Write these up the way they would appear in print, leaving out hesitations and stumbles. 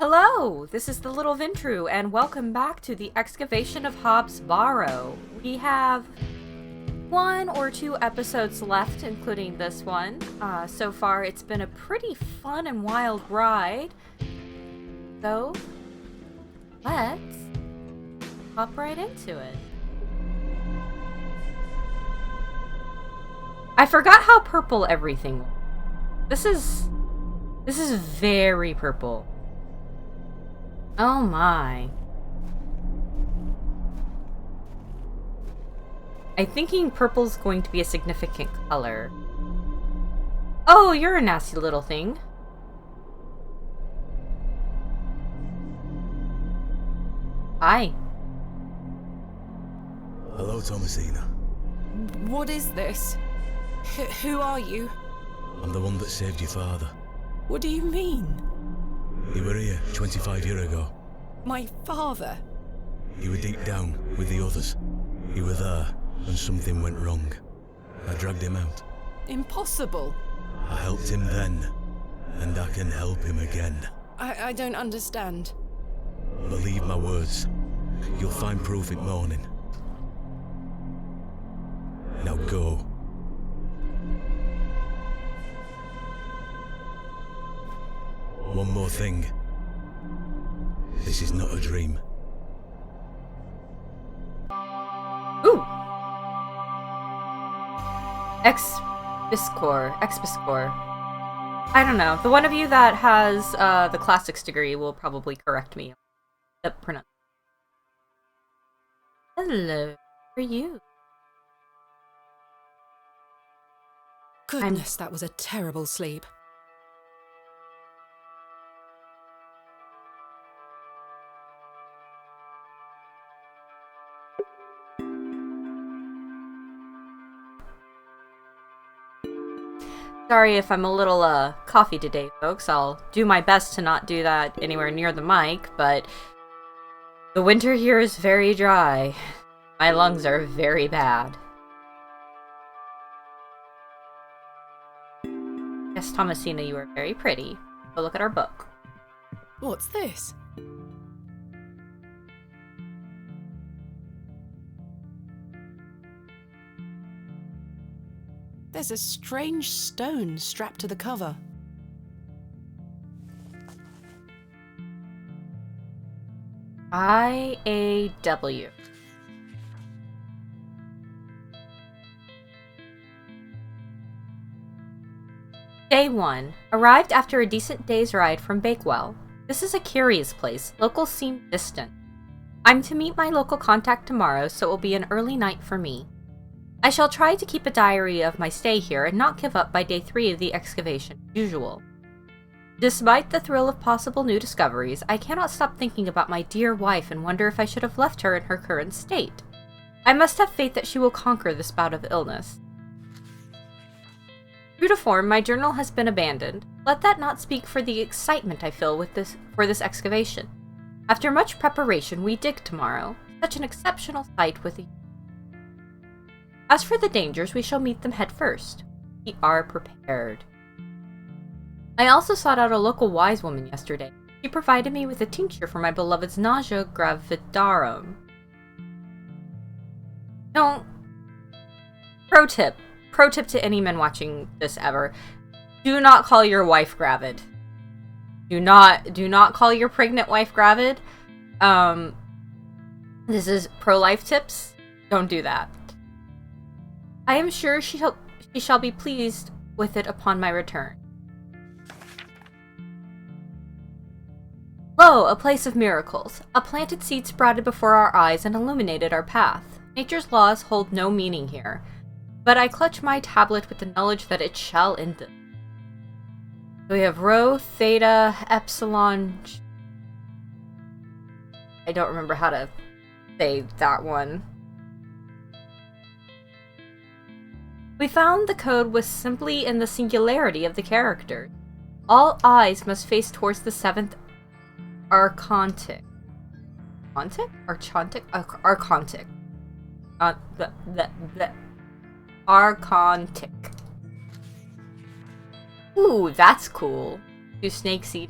Hello, this is the Little Vintru, and welcome back to the Excavation of Hob's Barrow. We have one or two episodes left, including this one. So far, it's been a pretty fun and wild ride. So, let's hop right into it. I forgot how purple everything was. This is very purple. Oh my. I'm thinking purple's going to be a significant color. Oh, you're a nasty little thing. Hi. Hello, Thomasina. What is this? Who are you? I'm the one that saved your father. What do you mean? You were here 25 years ago. My father? You were deep down with the others. You were there, and something went wrong. I dragged him out. Impossible. I helped him then, and I can help him again. I don't understand. Believe my words. You'll find proof in morning. Now go. One more thing. This is not a dream. Ooh. Expiscore. I don't know. The one of you that has the classics degree will probably correct me. The pronoun. Hello. How are you? Goodness, that was a terrible sleep. Sorry if I'm a little coffee today, folks. I'll do my best to not do that anywhere near the mic, but the winter here is very dry. My lungs are very bad. Yes, Thomasina, you are very pretty. Go look at our book. What's this? There's a strange stone strapped to the cover. IAW. Day 1. Arrived after a decent day's ride from Bakewell. This is a curious place. Locals seem distant. I'm to meet my local contact tomorrow, so it will be an early night for me. I shall try to keep a diary of my stay here and not give up by day 3 of the excavation as usual. Despite the thrill of possible new discoveries, I cannot stop thinking about my dear wife and wonder if I should have left her in her current state. I must have faith that she will conquer this bout of illness. True to form, my journal has been abandoned. Let that not speak for the excitement I feel for this excavation. After much preparation, we dig tomorrow. Such an exceptional sight with a... As for the dangers, we shall meet them head first. We are prepared. I also sought out a local wise woman yesterday. She provided me with a tincture for my beloved's nausea gravidarum. Don't... Pro tip to any men watching this ever. Do not call your wife gravid. Do not call your pregnant wife gravid. This is pro-life tips. Don't do that. I am sure she shall be pleased with it upon my return. Lo, a place of miracles. A planted seed sprouted before our eyes and illuminated our path. Nature's laws hold no meaning here, but I clutch my tablet with the knowledge that it shall end them. So we have rho, theta, epsilon... I don't remember how to say that one. We found the code was simply in the singularity of the characters. All eyes must face towards the 7th archontic. Archontic? Archontic. Archontic. Ooh, that's cool. Do snakes eat?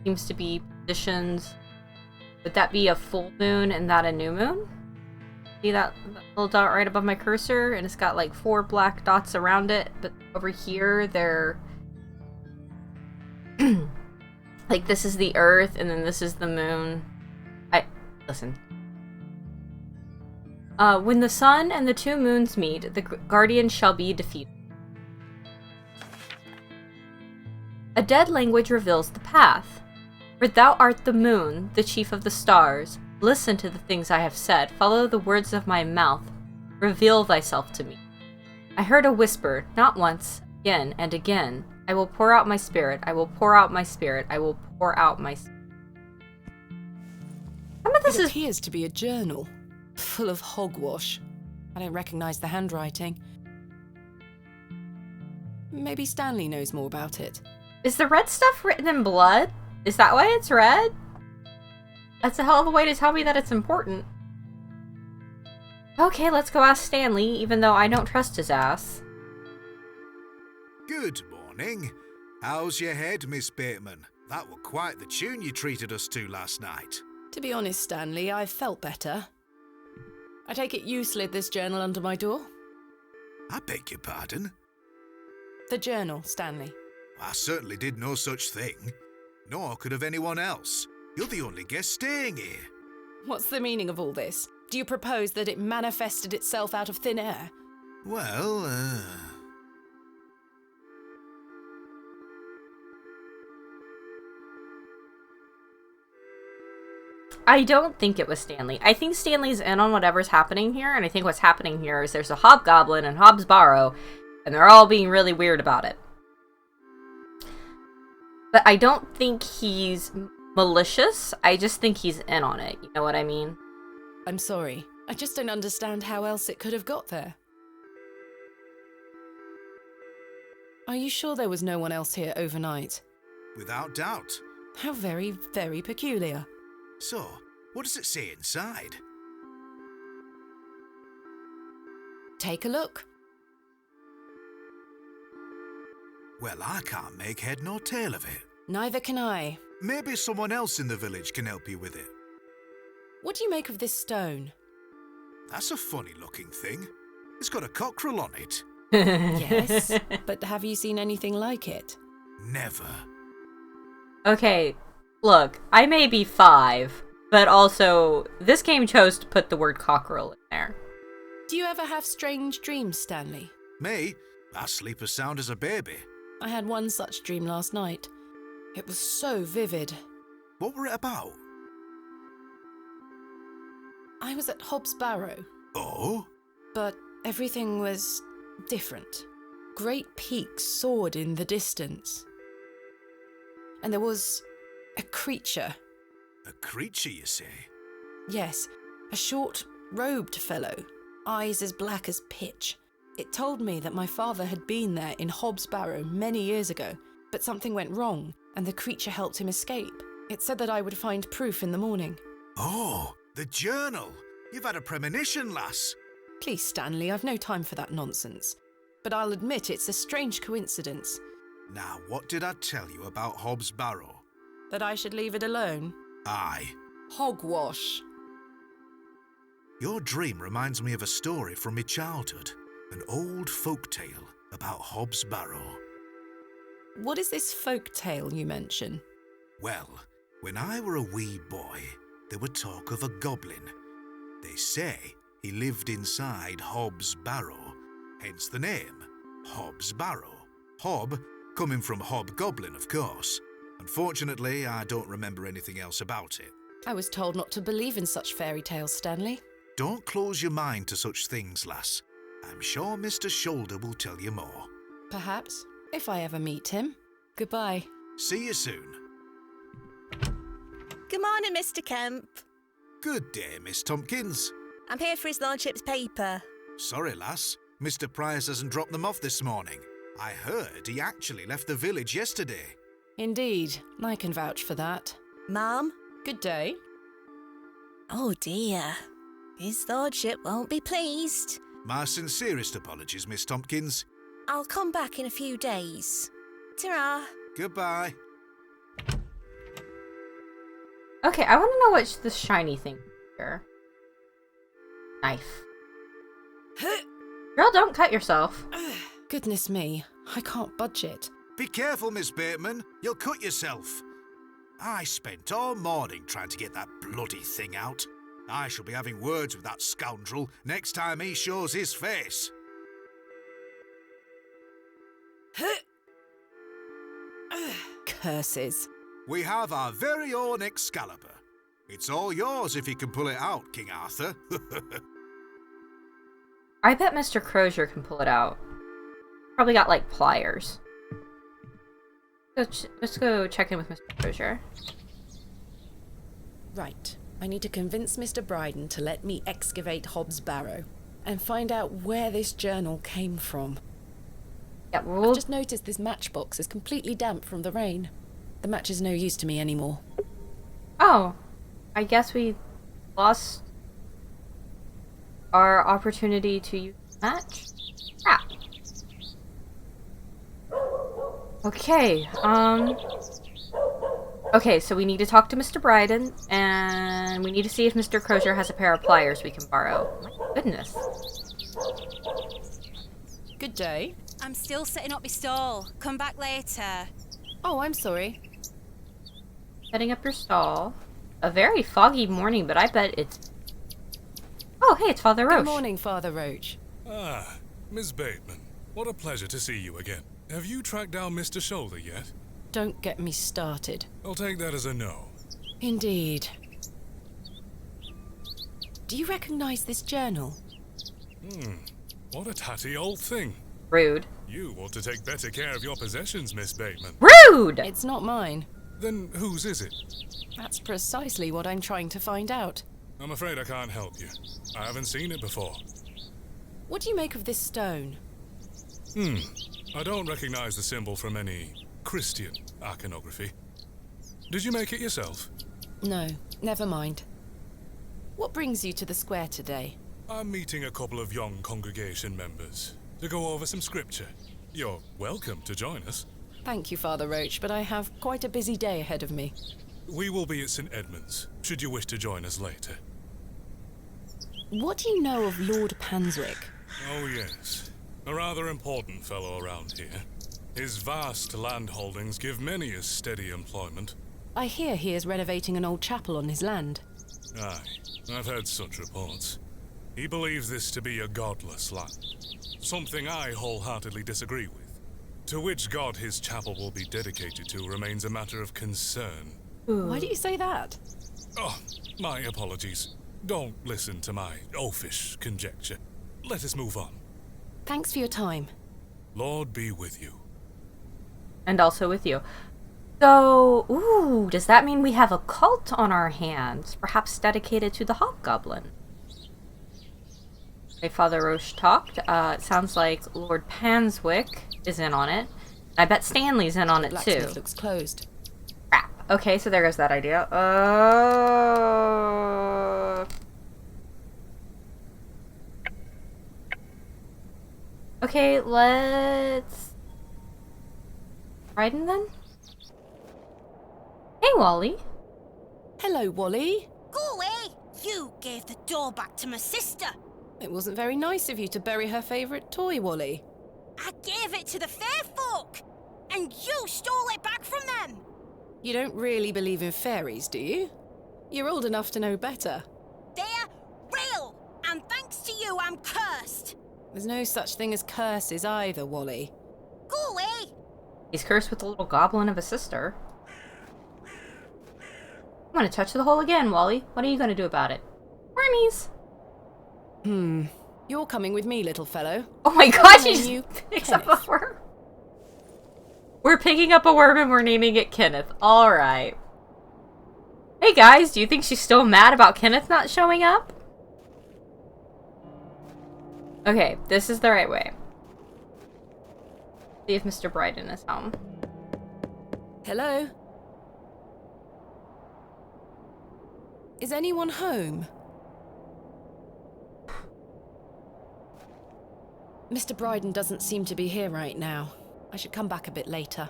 seems to be positioned. Would that be a full moon and that a new moon? See that little dot right above my cursor? And it's got like 4 black dots around it, but over here they're like this is the Earth and then this is the moon. Listen. When the sun and the 2 moons meet, the guardian shall be defeated. A dead language reveals the path. For thou art the moon, the chief of the stars. Listen to the things I have said. Follow the words of my mouth. Reveal thyself to me. I heard a whisper, not once, again and again. I will pour out my spirit. I will pour out my spirit. I will pour out my spirit. Some of this It appears to be a journal, full of hogwash. I don't recognize the handwriting. Maybe Stanley knows more about it. Is the red stuff written in blood? Is that why it's red? That's a hell of a way to tell me that it's important. Okay, let's go ask Stanley, even though I don't trust his ass. Good morning. How's your head, Miss Bateman? That were quite the tune you treated us to last night. To be honest, Stanley, I've felt better. I take it you slid this journal under my door? I beg your pardon? The journal, Stanley. I certainly did no such thing. Nor could have anyone else. You're the only guest staying here. What's the meaning of all this? Do you propose that it manifested itself out of thin air? Well, I don't think it was Stanley. I think Stanley's in on whatever's happening here, and I think what's happening here is there's a hobgoblin in Hobbs Barrow, and they're all being really weird about it. But I don't think he's malicious. I just think he's in on it. You know what I mean? I'm sorry. I just don't understand how else it could have got there. Are you sure there was no one else here overnight? without doubt. How very, very peculiar. So, what does it say inside? Take a look. Well, I can't make head nor tail of it. Neither can I. Maybe someone else in the village can help you with it. What do you make of this stone? That's a funny-looking thing. It's got a cockerel on it. Yes, but have you seen anything like it? Never. Okay, look, I may be 5, but also, this game chose to put the word cockerel in there. Do you ever have strange dreams, Stanley? Me? I sleep as sound as a baby. I had one such dream last night. It was so vivid. What were it about? I was at Hobbs Barrow, Oh? but everything was different. Great peaks soared in the distance. And there was a creature. A creature, you say? Yes, a short, robed fellow, eyes as black as pitch. It told me that my father had been there in Hobbs Barrow many years ago, but something went wrong, and the creature helped him escape. It said that I would find proof in the morning. Oh, the journal. You've had a premonition, lass. Please, Stanley, I've no time for that nonsense. But I'll admit it's a strange coincidence. Now, what did I tell you about Hobbs Barrow? That I should leave it alone? Aye. Hogwash. Your dream reminds me of a story from my childhood. An old folk tale about Hobbs Barrow. What is this folk tale you mention? Well, when I were a wee boy, there were talk of a goblin. They say he lived inside Hobbs Barrow, hence the name, Hobbs Barrow. Hob, coming from hobgoblin, of course. Unfortunately, I don't remember anything else about it. I was told not to believe in such fairy tales, Stanley. Don't close your mind to such things, lass. I'm sure Mr. Shoulder will tell you more. Perhaps, if I ever meet him. Goodbye. See you soon. Good morning, Mr. Kemp. Good day, Miss Tompkins. I'm here for his lordship's paper. Sorry, lass. Mr. Price hasn't dropped them off this morning. I heard he actually left the village yesterday. Indeed, I can vouch for that. Ma'am? Good day. Oh dear. His lordship won't be pleased. My sincerest apologies, Miss Tompkins. I'll come back in a few days. Ta-ra. Goodbye. Okay, I want to know what's this shiny thing here. Knife. Girl, don't cut yourself. Goodness me, I can't budge it. Be careful, Miss Bateman. You'll cut yourself. I spent all morning trying to get that bloody thing out. I shall be having words with that scoundrel next time he shows his face. Curses. We have our very own Excalibur. It's all yours if you can pull it out, King Arthur. I bet Mr. Crozier can pull it out. Probably got, like, pliers. Let's go check in with Mr. Crozier. Right. I need to convince Mr. Bryden to let me excavate Hobbs' Barrow and find out where this journal came from. Yeah, I've just noticed this matchbox is completely damp from the rain. The match is no use to me anymore. Oh, I guess we lost our opportunity to use the match? Crap. Okay, okay, so we need to talk to Mr. Bryden, and we need to see if Mr. Crozier has a pair of pliers we can borrow. My goodness. Good day. I'm still setting up my stall. Come back later. Oh, I'm sorry. Setting up your stall. A very foggy morning, but I bet it's... Oh, hey, it's Father Roche. Good morning, Father Roche. Ah, Miss Bateman. What a pleasure to see you again. Have you tracked down Mr. Shoulder yet? Don't get me started. I'll take that as a no. Indeed. Do you recognize this journal? What a tatty old thing. Rude. You ought to take better care of your possessions, Miss Bateman. Rude! It's not mine. Then whose is it? That's precisely what I'm trying to find out. I'm afraid I can't help you. I haven't seen it before. What do you make of this stone? I don't recognize the symbol from any Christian iconography. Did you make it yourself? No, never mind. What brings you to the square today? I'm meeting a couple of young congregation members to go over some scripture. You're welcome to join us. Thank you, Father Roche, but I have quite a busy day ahead of me. We will be at St. Edmund's, should you wish to join us later. What do you know of Lord Panswick? Oh yes, a rather important fellow around here. His vast land holdings give many a steady employment. I hear he is renovating an old chapel on his land. Aye, I've heard such reports. He believes this to be a godless land, something I wholeheartedly disagree with. To which god his chapel will be dedicated to remains a matter of concern. Why do you say that? Oh, my apologies. Don't listen to my oafish conjecture. Let us move on. Thanks for your time. Lord be with you. And also with you. So, ooh, does that mean we have a cult on our hands? Perhaps dedicated to the Hobgoblin? Okay, Father Roche talked. It sounds like Lord Panswick is in on it. I bet Stanley's in on it too. Blacksmith looks closed. Crap. Okay, so there goes that idea. Okay, let's... Bryden then? Hey, Wally. Hello, Wally. Go away! You gave the door back to my sister. It wasn't very nice of you to bury her favourite toy, Wally. I gave it to the fair folk, and you stole it back from them. You don't really believe in fairies, do you? You're old enough to know better. They're real, and thanks to you, I'm cursed. There's no such thing as curses either, Wally. Go away! He's cursed with a little goblin of a sister. I'm gonna touch the hole again, Wally. What are you gonna do about it? Wormies! You're coming with me, little fellow. Oh my gosh, he name just you picks up a Kenneth. worm. We're picking up a worm and we're naming it Kenneth. Alright. Hey guys, do you think she's still mad about Kenneth not showing up? Okay, this is the right way. See if Mr. Bryden is home. Hello? Is anyone home? Mr. Bryden doesn't seem to be here right now. I should come back a bit later.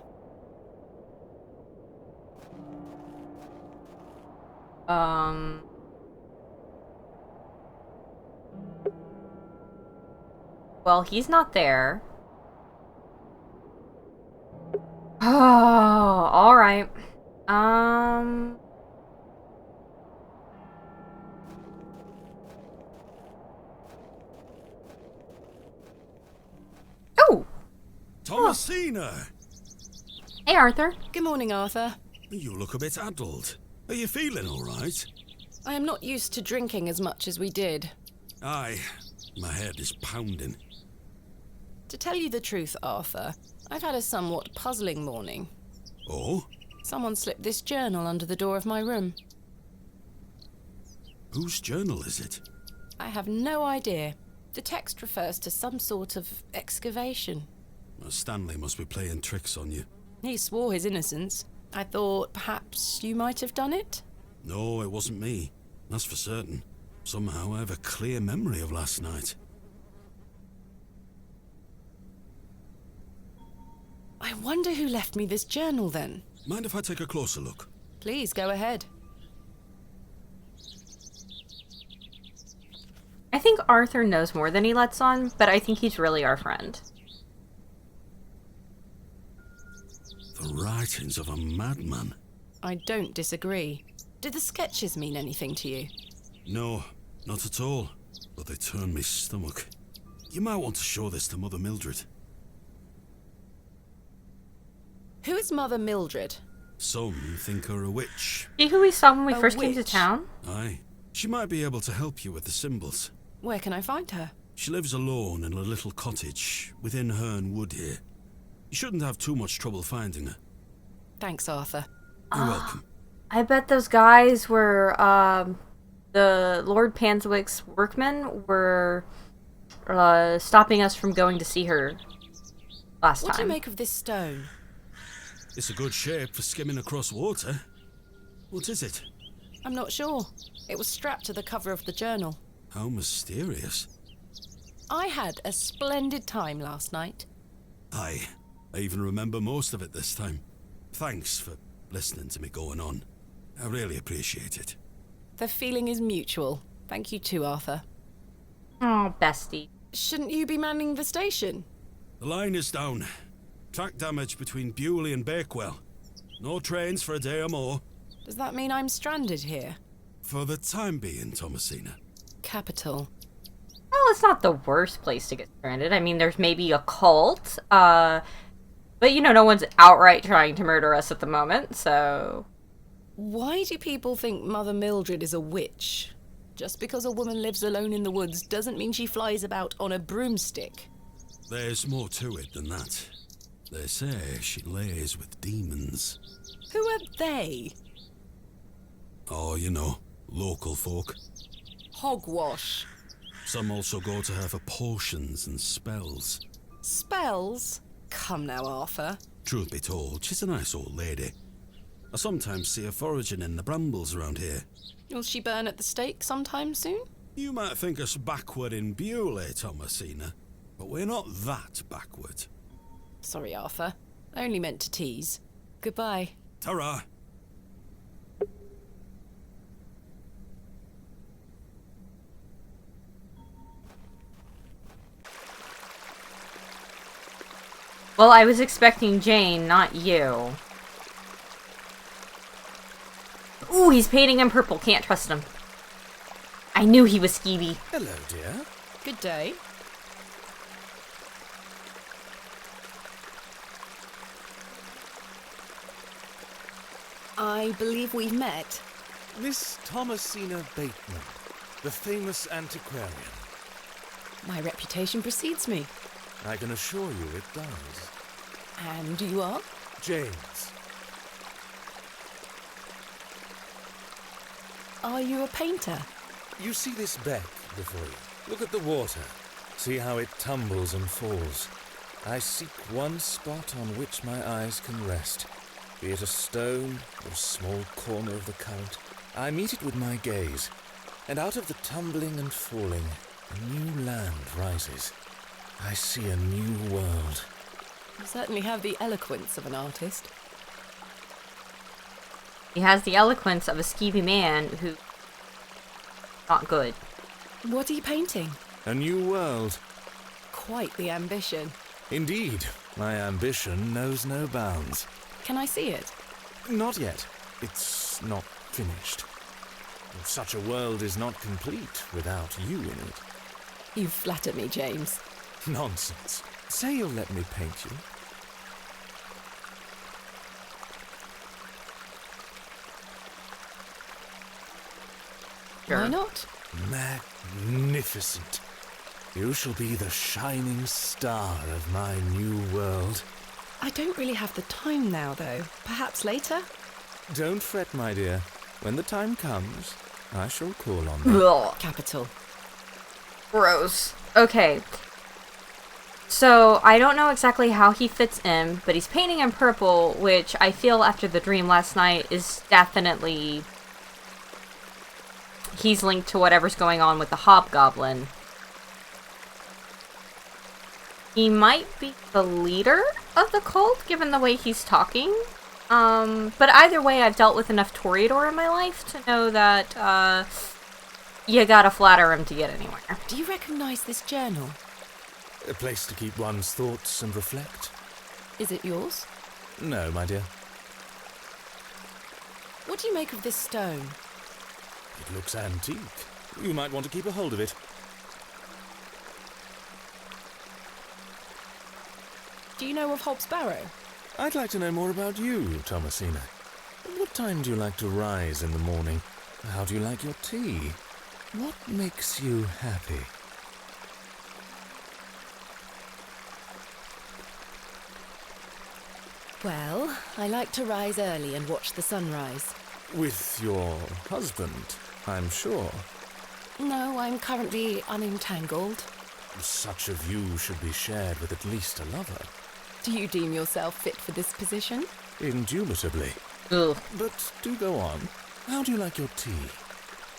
Well, he's not there. Oh, alright. Oh! Thomasina! Hey, Arthur. Good morning, Arthur. You look a bit addled. Are you feeling all right? I am not used to drinking as much as we did. Aye, my head is pounding. To tell you the truth, Arthur, I've had a somewhat puzzling morning. Oh? Someone slipped this journal under the door of my room. Whose journal is it? I have no idea. The text refers to some sort of excavation. Stanley must be playing tricks on you. He swore his innocence. I thought perhaps you might have done it? No, it wasn't me. That's for certain. Somehow I have a clear memory of last night. I wonder who left me this journal then. Mind if I take a closer look? Please go ahead. I think Arthur knows more than he lets on, but I think he's really our friend. The writings of a madman. I don't disagree. Did the sketches mean anything to you? No, not at all. But they turn me stomach. You might want to show this to Mother Mildred. Who is Mother Mildred? Some think her a witch. See who we saw when we A first came to witch? town? Aye. She might be able to help you with the symbols. Where can I find her? She lives alone in a little cottage within Herne Wood here. You shouldn't have too much trouble finding her. Thanks, Arthur. You're welcome. I bet those guys were, the Lord Panswick's workmen were, stopping us from going to see her last What do you time. make of this stone? It's a good shape for skimming across water. What is it? I'm not sure. It was strapped to the cover of the journal. How mysterious. I had a splendid time last night. Aye, I even remember most of it this time. Thanks for listening to me going on. I really appreciate it. The feeling is mutual. Thank you too, Arthur. Oh, bestie. Shouldn't you be manning the station? The line is down. Track damage between Bewlay and Bakewell. No trains for a day or more. Does that mean I'm stranded here? For the time being, Thomasina. Capital. Well, it's not the worst place to get stranded. I mean, there's maybe a cult, but no one's outright trying to murder us at the moment, so... Why do people think Mother Mildred is a witch? Just because a woman lives alone in the woods doesn't mean she flies about on a broomstick. There's more to it than that. They say she lays with demons. Who are they? Oh, local folk. Hogwash. Some also go to her for potions and spells. Spells? Come now, Arthur. Truth be told, she's a nice old lady. I sometimes see her foraging in the brambles around here. Will she burn at the stake sometime soon? You might think us backward in Bewlay, Thomasina, but we're not that backward. Sorry, Arthur. I only meant to tease. Goodbye. Ta-ra! Well, I was expecting Jane, not you. Ooh, he's painting in purple. Can't trust him. I knew he was skeevy. Hello, dear. Good day. I believe we've met. Miss Thomasina Bateman, the famous antiquarian. My reputation precedes me. I can assure you it does. And you are? James. Are you a painter? You see this beck before you? Look at the water. See how it tumbles and falls. I seek one spot on which my eyes can rest, be it a stone or a small corner of the current. I meet it with my gaze, and out of the tumbling and falling, a new land rises. I see a new world. You certainly have the eloquence of an artist. He has the eloquence of a skeevy man who... not good. What are you painting? A new world. Quite the ambition. Indeed, my ambition knows no bounds. Can I see it? Not yet. It's not finished. Such a world is not complete without you in it. You flatter me, James. Nonsense. Say you'll let me paint you. Why not? Magnificent. You shall be the shining star of my new world. I don't really have the time now, though. Perhaps later? Don't fret, my dear. When the time comes, I shall call on you. Ugh. Capital. Gross. Okay. So, I don't know exactly how he fits in, but he's painting in purple, which I feel after the dream last night is definitely... he's linked to whatever's going on with the hobgoblin. He might be the leader of the cult, given the way he's talking. But either way, I've dealt with enough Toreador in my life to know that, you gotta flatter him to get anywhere. Do you recognize this journal? A place to keep one's thoughts and reflect. Is it yours? No, my dear. What do you make of this stone? It looks antique. You might want to keep a hold of it. Do you know of Hobbs Barrow? I'd like to know more about you, Thomasina. What time do you like to rise in the morning? How do you like your tea? What makes you happy? Well, I like to rise early and watch the sunrise. With your husband, I'm sure. No, I'm currently unentangled. Such a view should be shared with at least a lover. Do you deem yourself fit for this position? Indubitably. Ugh. But do go on. How do you like your tea?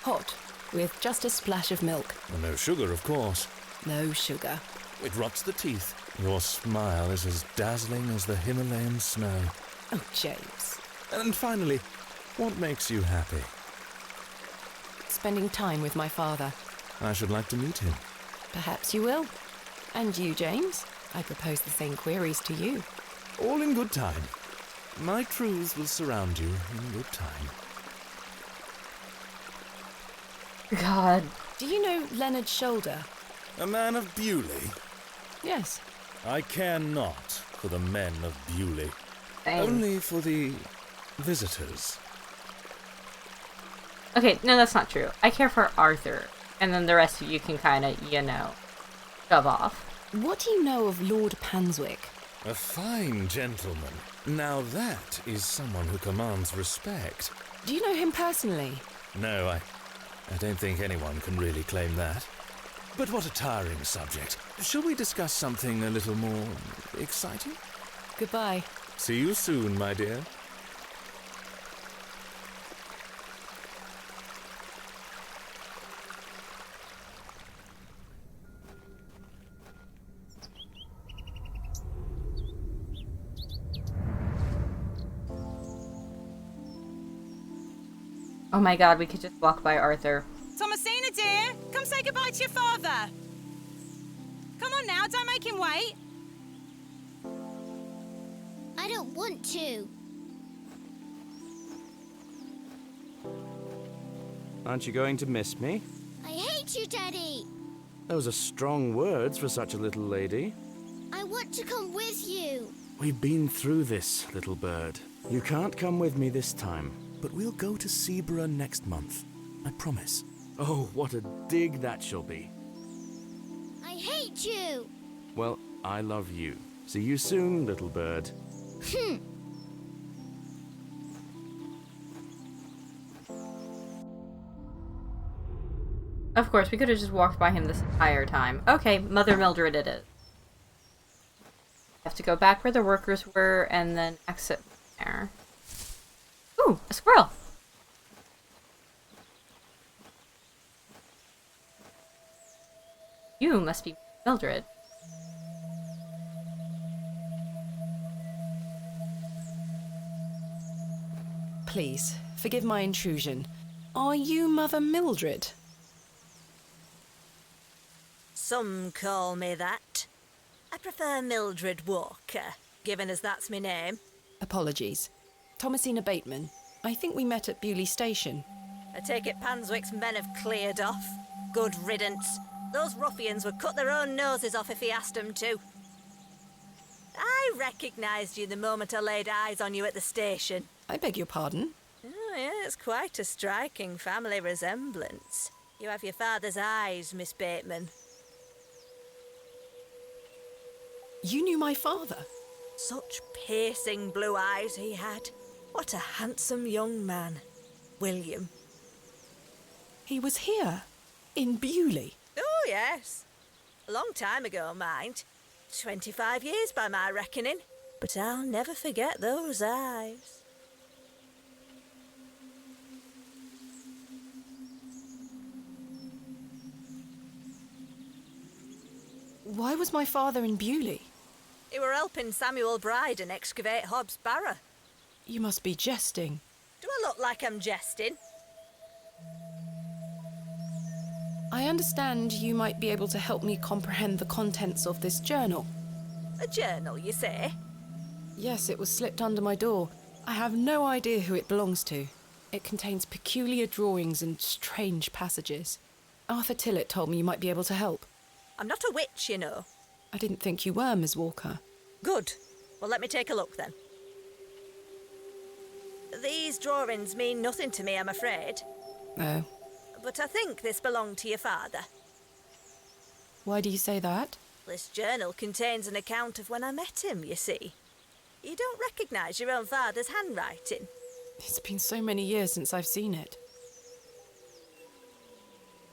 Hot, with just a splash of milk. No sugar, of course. No sugar. It rots the teeth. Your smile is as dazzling as the Himalayan snow. Oh, James. And finally, what makes you happy? Spending time with my father. I should like to meet him. Perhaps you will. And you, James? I propose the same queries to you. All in good time. My truths will surround you in good time. God. Do you know Leonard Shoulder? A man of Bewlay? Yes. I care not for the men of Bewlay. Same. Only for the visitors. Okay, no, that's not true. I care for Arthur, and then the rest of you can kind of, shove off. What do you know of Lord Panswick? A fine gentleman. Now that is someone who commands respect. Do you know him personally? No, I don't think anyone can really claim that. But what a tiring subject. Shall we discuss something a little more exciting? Goodbye. See you soon, my dear. Oh my god, we could just walk by Arthur. Thomasina, dear, come say goodbye to your father. Come on now, don't make him wait. I don't want to. Aren't you going to miss me? I hate you, Daddy. Those are strong words for such a little lady. I want to come with you. We've been through this, little bird. You can't come with me this time. But we'll go to Seaborough next month. I promise. Oh, what a dig that shall be. I hate you. Well, I love you. See you soon, little bird. Of course, we could have just walked by him this entire time. Okay, Mother Mildred it is. Have to go back where the workers were and then exit there. Ooh, a squirrel! You must be Mildred. Please, forgive my intrusion. Are you Mother Mildred? Some call me that. I prefer Mildred Walker, given as that's my name. Apologies. Thomasina Bateman. I think we met at Bewlay Station. I take it Panswick's men have cleared off. Good riddance. Those ruffians would cut their own noses off if he asked them to. I recognised you the moment I laid eyes on you at the station. I beg your pardon? Oh, yeah, it's quite a striking family resemblance. You have your father's eyes, Miss Bateman. You knew my father? Such piercing blue eyes he had. What a handsome young man. William. He was here, in Bewlay. Oh, yes. A long time ago, mind. 25 years by my reckoning. But I'll never forget those eyes. Why was my father in Bewlay? He were helping Samuel Bryden excavate Hobbs Barrow. You must be jesting. Do I look like I'm jesting? I understand you might be able to help me comprehend the contents of this journal. A journal, you say? Yes, it was slipped under my door. I have no idea who it belongs to. It contains peculiar drawings and strange passages. Arthur Tillett told me you might be able to help. I'm not a witch, you know. I didn't think you were, Miss Walker. Good. Well, let me take a look then. These drawings mean nothing to me, I'm afraid. Oh. But I think this belonged to your father. Why do you say that? This journal contains an account of when I met him, you see. You don't recognise your own father's handwriting. It's been so many years since I've seen it.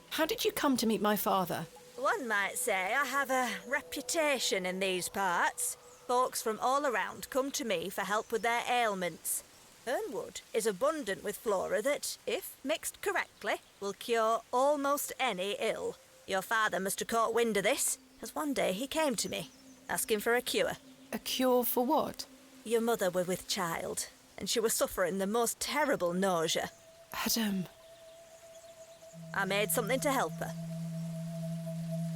How did you come to meet my father? One might say I have a reputation in these parts. Folks from all around come to me for help with their ailments. Hernwood is abundant with flora that, if mixed correctly, will cure almost any ill. Your father must have caught wind of this, as one day he came to me, asking for a cure. A cure for what? Your mother were with child, and she was suffering the most terrible nausea. Adam. I made something to help her.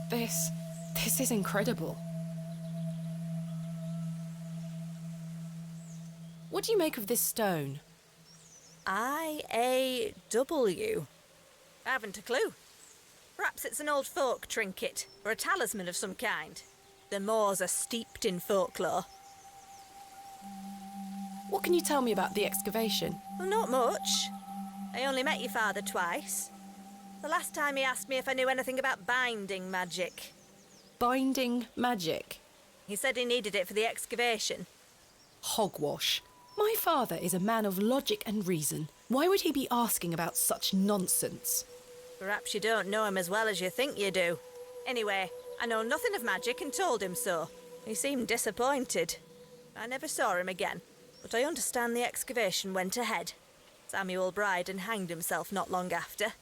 This is incredible. What do you make of this stone? I-A-W. I haven't a clue. Perhaps it's an old folk trinket, or a talisman of some kind. The moors are steeped in folklore. What can you tell me about the excavation? Well, not much. I only met your father twice. The last time he asked me if I knew anything about binding magic. Binding magic? He said he needed it for the excavation. Hogwash. My father is a man of logic and reason. Why would he be asking about such nonsense? Perhaps you don't know him as well as you think you do. Anyway, I know nothing of magic and told him so. He seemed disappointed. I never saw him again, but I understand the excavation went ahead. Samuel Bryden hanged himself not long after.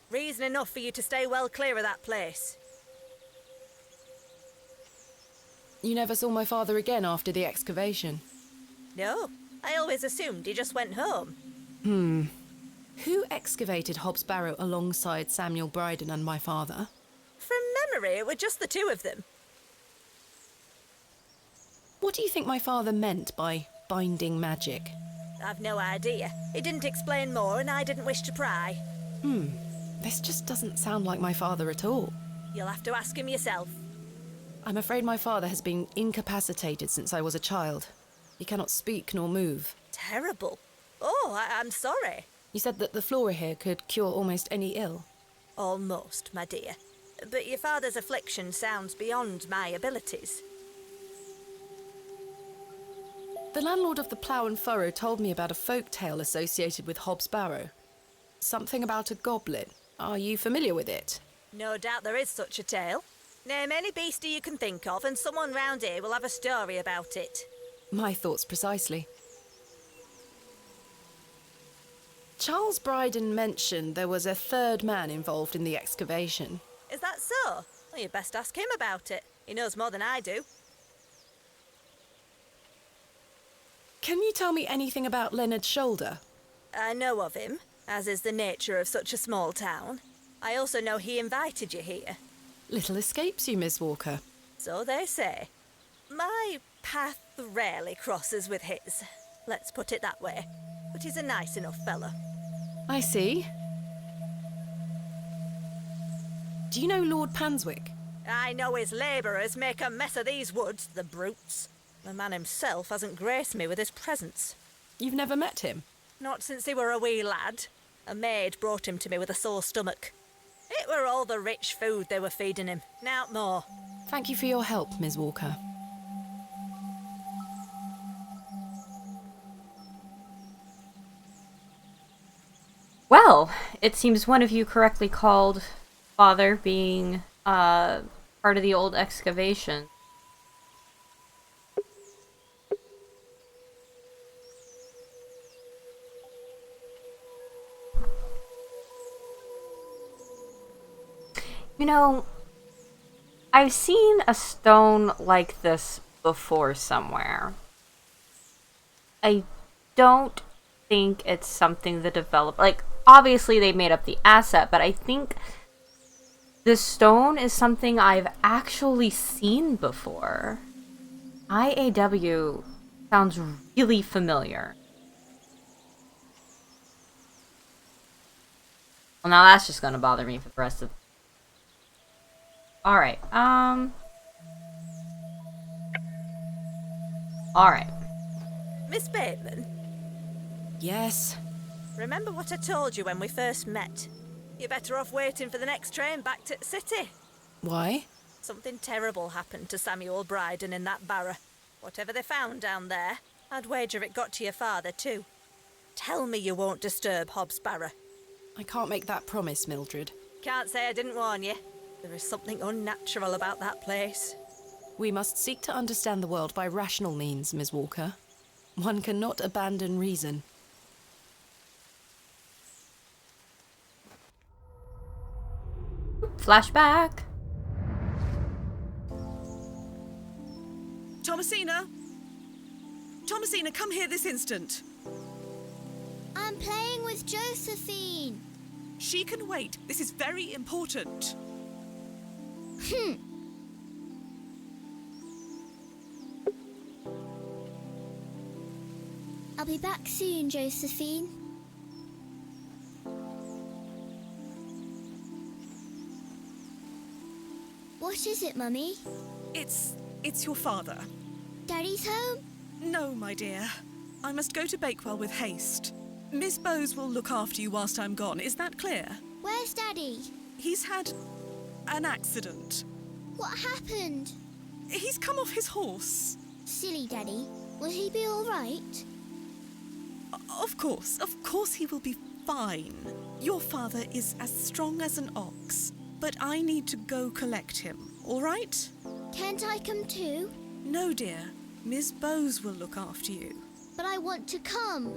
Reason enough for you to stay well clear of that place. You never saw my father again after the excavation? No, I always assumed he just went home. Who excavated Hobbs Barrow alongside Samuel Bryden and my father? From memory, it were just the two of them. What do you think my father meant by binding magic? I've no idea. He didn't explain more and I didn't wish to pry. This just doesn't sound like my father at all. You'll have to ask him yourself. I'm afraid my father has been incapacitated since I was a child. He cannot speak nor move. Terrible. Oh, I'm sorry. You said that the flora here could cure almost any ill. Almost, my dear. But your father's affliction sounds beyond my abilities. The landlord of the Plough and Furrow told me about a folk tale associated with Hobbs Barrow. Something about a goblin. Are you familiar with it? No doubt there is such a tale. Name any beastie you can think of and someone round here will have a story about it. My thoughts precisely. Charles Bryden mentioned there was a third man involved in the excavation. Is that so? Well, you'd best ask him about it. He knows more than I do. Can you tell me anything about Leonard's shoulder? I know of him, as is the nature of such a small town. I also know he invited you here. Little escapes you, Miss Walker. So they say. My path rarely crosses with his. Let's put it that way. But he's a nice enough fellow. I see. Do you know Lord Panswick? I know his labourers make a mess of these woods, the brutes. The man himself hasn't graced me with his presence. You've never met him? Not since he were a wee lad. A maid brought him to me with a sore stomach. It were all the rich food they were feeding him, nowt more. Thank you for your help, Miss Walker. Well, it seems one of you correctly called Father being part of the old excavation. You know, I've seen a stone like this before somewhere. I don't think it's something the developer... Like, obviously they made up the asset, but I think this stone is something I've actually seen before. IAW sounds really familiar. Well, now that's just gonna bother me for the rest of... Alright, Alright. Miss Bateman? Yes? Remember what I told you when we first met? You're better off waiting for the next train back to the city. Why? Something terrible happened to Samuel Bryden in that Barrow. Whatever they found down there, I'd wager it got to your father too. Tell me you won't disturb Hobbs Barrow. I can't make that promise, Mildred. Can't say I didn't warn you. There is something unnatural about that place. We must seek to understand the world by rational means, Miss Walker. One cannot abandon reason. Flashback. Thomasina? Thomasina, come here this instant. I'm playing with Josephine. She can wait. This is very important. I'll be back soon, Josephine. What is it, Mummy? It's your father. Daddy's home? No, my dear. I must go to Bakewell with haste. Miss Bowes will look after you whilst I'm gone. Is that clear? Where's Daddy? He's had an accident. What happened? He's come off his horse. Silly Daddy. Will he be all right? Of course he will be fine. Your father is as strong as an ox, but I need to go collect him, all right? Can't I come too? No, dear. Miss Bowes will look after you. But I want to come.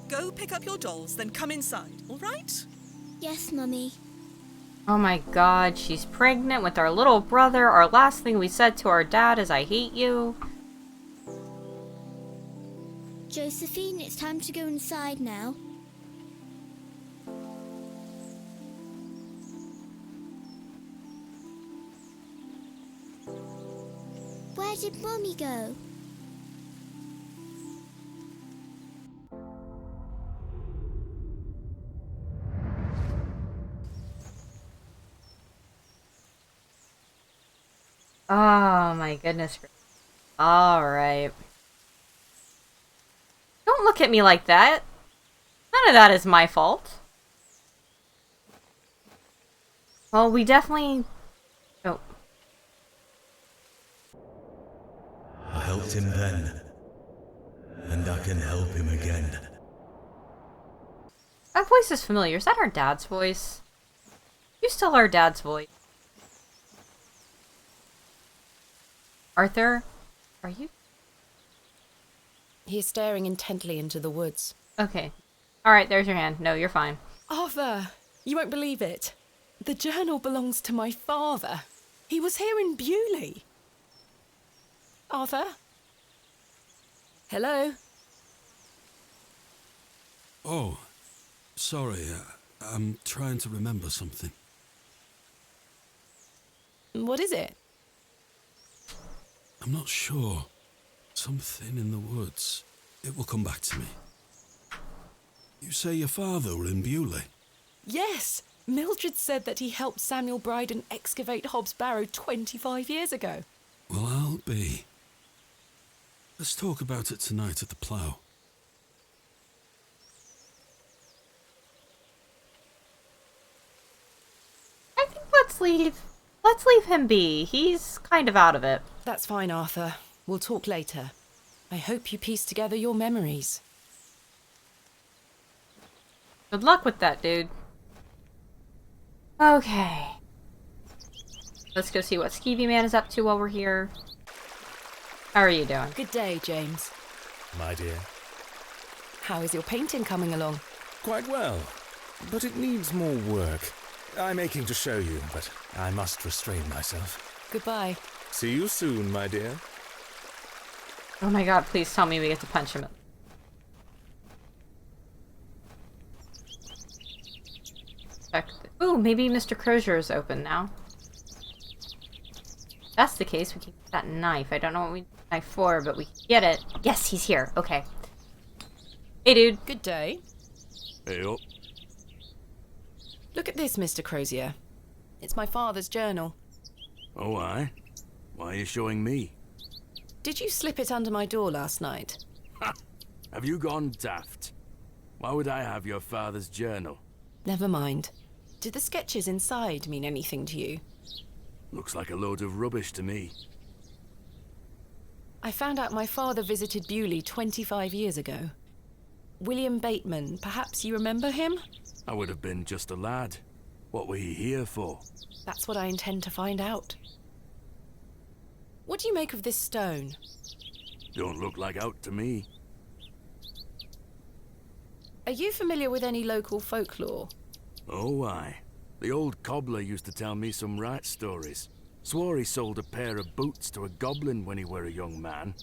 Go pick up your dolls, then come inside, all right? Yes, Mummy. Oh my god, she's pregnant with our little brother. Our last thing we said to our dad is, I hate you. Josephine, it's time to go inside now. Where did Mummy go? Oh my goodness. Alright. Don't look at me like that. None of that is my fault. Well, we definitely... Oh. I helped him then, and I can help him again. That voice is familiar. Is that our dad's voice? You still our dad's voice. Arthur, are you? He is staring intently into the woods. Okay. Alright, there's your hand. No, you're fine. Arthur, you won't believe it. The journal belongs to my father. He was here in Bewlay. Arthur? Hello? Oh, Sorry, I'm trying to remember something. What is it? I'm not sure. Something in the woods. It will come back to me. You say your father were in Bewlay? Yes! Mildred said that he helped Samuel Bryden excavate Hobbs Barrow 25 years ago. Well, I'll be. Let's talk about it tonight at the plough. I think let's leave him be. He's kind of out of it. That's fine, Arthur. We'll talk later. I hope you piece together your memories. Good luck with that, dude. Okay. Let's go see what Skeevy Man is up to while we're here. How are you doing? Good day, James. My dear. How is your painting coming along? Quite well, but it needs more work. I'm aching to show you, but I must restrain myself. Goodbye. See you soon, my dear. Oh my god, please tell me we get to punch him. Ooh, maybe Mr. Crozier is open now. If that's the case, we can get that knife. I don't know what we need the knife for, but we can get it. Yes, he's here. Okay. Hey, dude. Good day. Hey up. Look at this, Mr. Crozier. It's my father's journal. Oh, aye? Why are you showing me? Did you slip it under my door last night? Ha! Have you gone daft? Why would I have your father's journal? Never mind. Did the sketches inside mean anything to you? Looks like a load of rubbish to me. I found out my father visited Bewlay 25 years ago. William Bateman, perhaps you remember him? I would have been just a lad. What were he here for? That's what I intend to find out. What do you make of this stone? Don't look like out to me. Are you familiar with any local folklore? Oh, aye. The old cobbler used to tell me some right stories. Swore he sold a pair of boots to a goblin when he were a young man.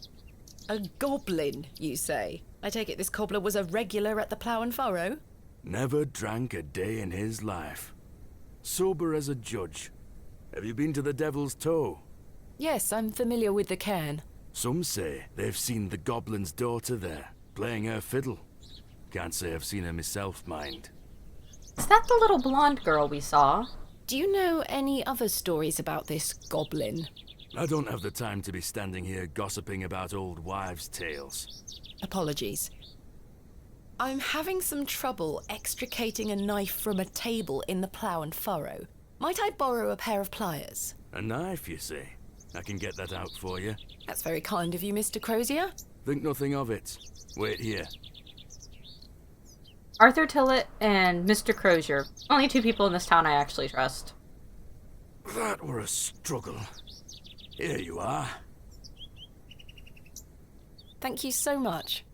A goblin, you say? I take it this cobbler was a regular at the Plough and Furrow? Never drank a day in his life. Sober as a judge. Have you been to the Devil's Toe? Yes, I'm familiar with the cairn. Some say they've seen the goblin's daughter there, playing her fiddle. Can't say I've seen her myself, mind. Is that the little blonde girl we saw? Do you know any other stories about this goblin? I don't have the time to be standing here gossiping about old wives' tales. Apologies. I'm having some trouble extricating a knife from a table in the Plough and Furrow. Might I borrow a pair of pliers? A knife, you say? I can get that out for you. That's very kind of you, Mr. Crozier. Think nothing of it. Wait here. Arthur Tillett and Mr. Crozier. Only two people in this town I actually trust. That were a struggle. Here you are. Thank you so much.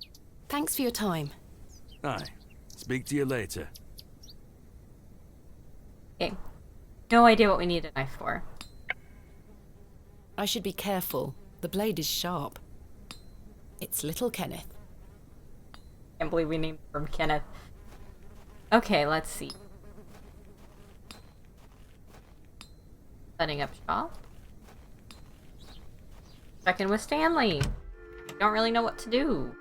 Thanks for your time. Aye. Speak to you later. Okay. No idea what we need a knife for. I should be careful. The blade is sharp. It's little Kenneth. Can't believe we named him Kenneth. Okay, let's see. Setting up shop. Checking with Stanley. Don't really know what to do.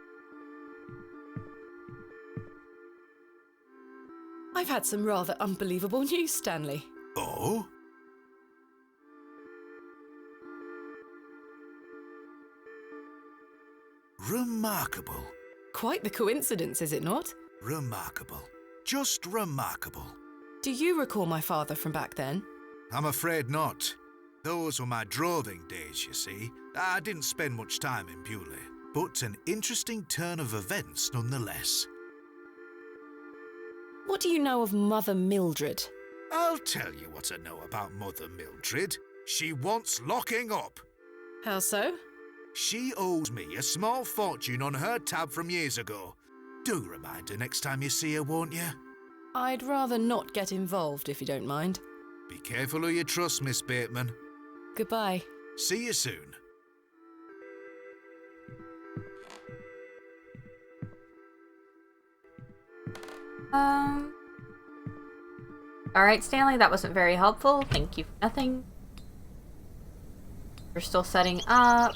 I've had some rather unbelievable news, Stanley. Oh? Remarkable. Quite the coincidence, is it not? Remarkable. Just remarkable. Do you recall my father from back then? I'm afraid not. Those were my droving days, you see. I didn't spend much time in Bewlay, but an interesting turn of events nonetheless. What do you know of Mother Mildred? I'll tell you what I know about Mother Mildred. She wants locking up. How so? She owes me a small fortune on her tab from years ago. Do remind her next time you see her, won't you? I'd rather not get involved, if you don't mind. Be careful who you trust, Miss Bateman. Goodbye. See you soon. Alright, Stanley, that wasn't very helpful. Thank you for nothing. We're still setting up.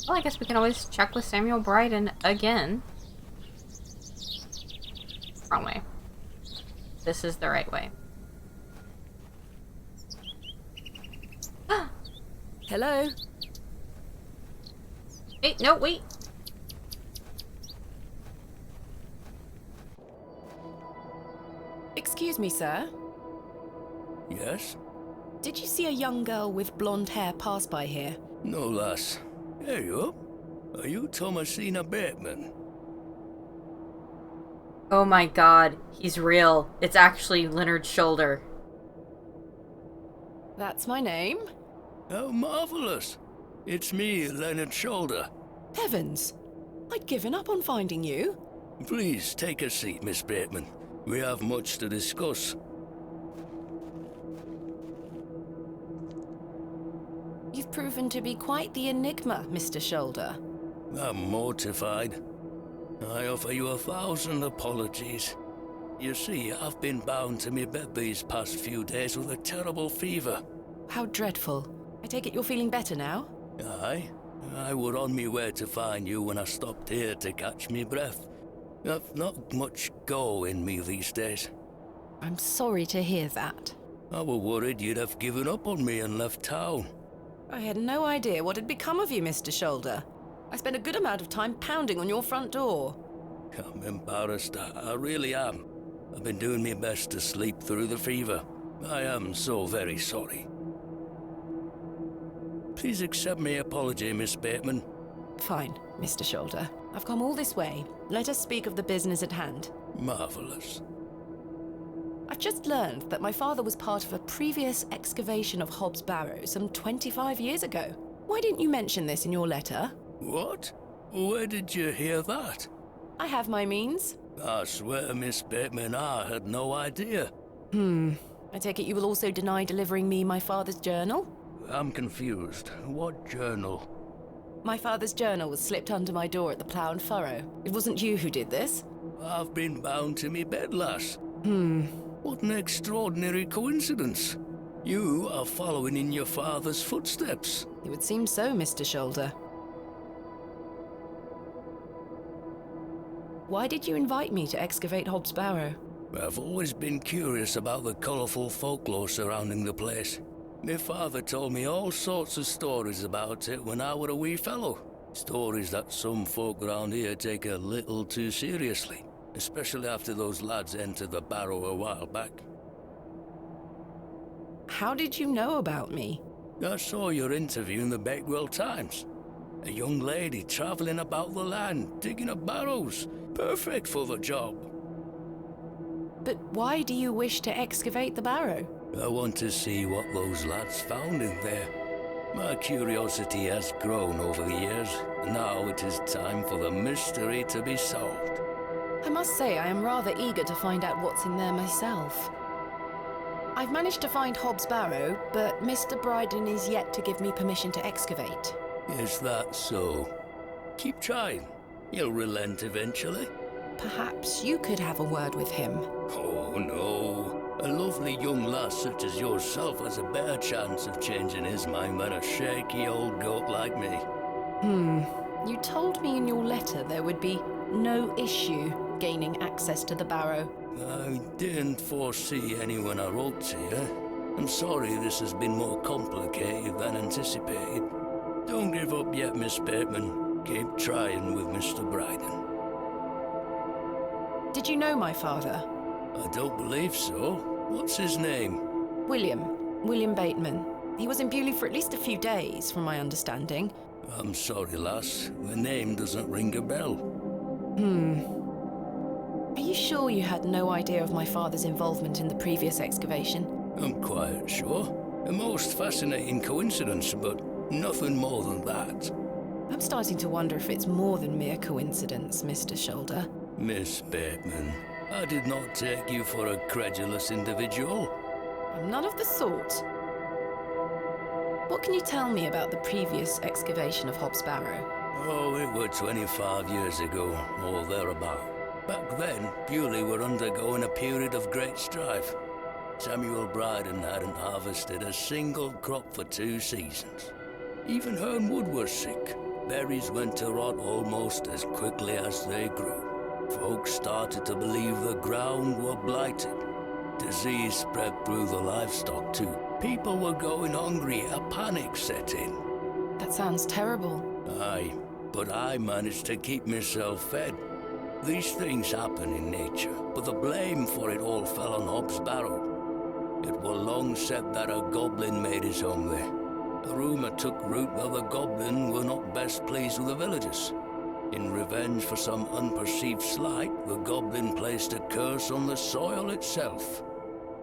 Well, I guess we can always check with Samuel Bryden again. Wrong way. This is the right way. Hello? Hey, no, wait. Excuse me, sir. Yes? Did you see a young girl with blonde hair pass by here? No, lass. There you are. Are you Thomasina Bateman? Oh my god, he's real. It's actually Leonard's shoulder. That's my name. How marvellous. It's me, Leonard Shoulder. Heavens! I'd given up on finding you. Please take a seat, Miss Bateman. We have much to discuss. You've proven to be quite the enigma, Mr. Shoulder. I'm mortified. I offer you 1,000 apologies. You see, I've been bound to my bed these past few days with a terrible fever. How dreadful. I take it you're feeling better now? Aye. I were on me way to find you when I stopped here to catch me breath. I've not much go in me these days. I'm sorry to hear that. I were worried you'd have given up on me and left town. I had no idea what had become of you, Mr. Shoulder. I spent a good amount of time pounding on your front door. I'm embarrassed. I really am. I've been doing my best to sleep through the fever. I am so very sorry. Please accept my apology, Miss Bateman. Fine, Mr. Shoulder. I've come all this way. Let us speak of the business at hand. Marvellous. I've just learned that my father was part of a previous excavation of Hob's Barrow some 25 years ago. Why didn't you mention this in your letter? What? Where did you hear that? I have my means. I swear, Miss Bateman, I had no idea. I take it you will also deny delivering me my father's journal? I'm confused. What journal? My father's journal was slipped under my door at the Plough and Furrow. It wasn't you who did this? I've been bound to me bed, lass. What an extraordinary coincidence. You are following in your father's footsteps. It would seem so, Mr. Shoulder. Why did you invite me to excavate Hob's Barrow? I've always been curious about the colourful folklore surrounding the place. My father told me all sorts of stories about it when I were a wee fellow. Stories that some folk around here take a little too seriously, especially after those lads entered the Barrow a while back. How did you know about me? I saw your interview in the Bakewell Times. A young lady travelling about the land, digging up barrows. Perfect for the job. But why do you wish to excavate the Barrow? I want to see what those lads found in there. My curiosity has grown over the years. Now it is time for the mystery to be solved. I must say I am rather eager to find out what's in there myself. I've managed to find Hob's Barrow, but Mr. Bryden is yet to give me permission to excavate. Is that so? Keep trying. He'll relent eventually. Perhaps you could have a word with him. Oh, no. A lovely young lass such as yourself has a better chance of changing his mind than a shaky old goat like me. You told me in your letter there would be no issue gaining access to the Barrow. I didn't foresee any when I wrote to you. I'm sorry this has been more complicated than anticipated. Don't give up yet, Miss Bateman. Keep trying with Mr. Bryden. Did you know my father? I don't believe so. What's his name? William Bateman. He was in Bewlay for at least a few days, from my understanding. I'm sorry, lass. The name doesn't ring a bell. Are you sure you had no idea of my father's involvement in the previous excavation? I'm quite sure. A most fascinating coincidence, but nothing more than that. I'm starting to wonder if it's more than mere coincidence, Mr. Shoulder. Miss Bateman, I did not take you for a credulous individual. I'm none of the sort. What can you tell me about the previous excavation of Hob's Barrow? Oh, it were 25 years ago, or thereabout. Back then, Bewlay were undergoing a period of great strife. Samuel Bryden hadn't harvested a single crop for 2 seasons. Even Hernwood was sick. Berries went to rot almost as quickly as they grew. Folks started to believe the ground were blighted. Disease spread through the livestock too. People were going hungry, a panic set in. That sounds terrible. Aye, but I managed to keep myself fed. These things happen in nature, but the blame for it all fell on Hob's Barrow. It were long said that a goblin made his home there. A rumour took root that the goblin were not best pleased with the villagers. In revenge for some unperceived slight, the goblin placed a curse on the soil itself.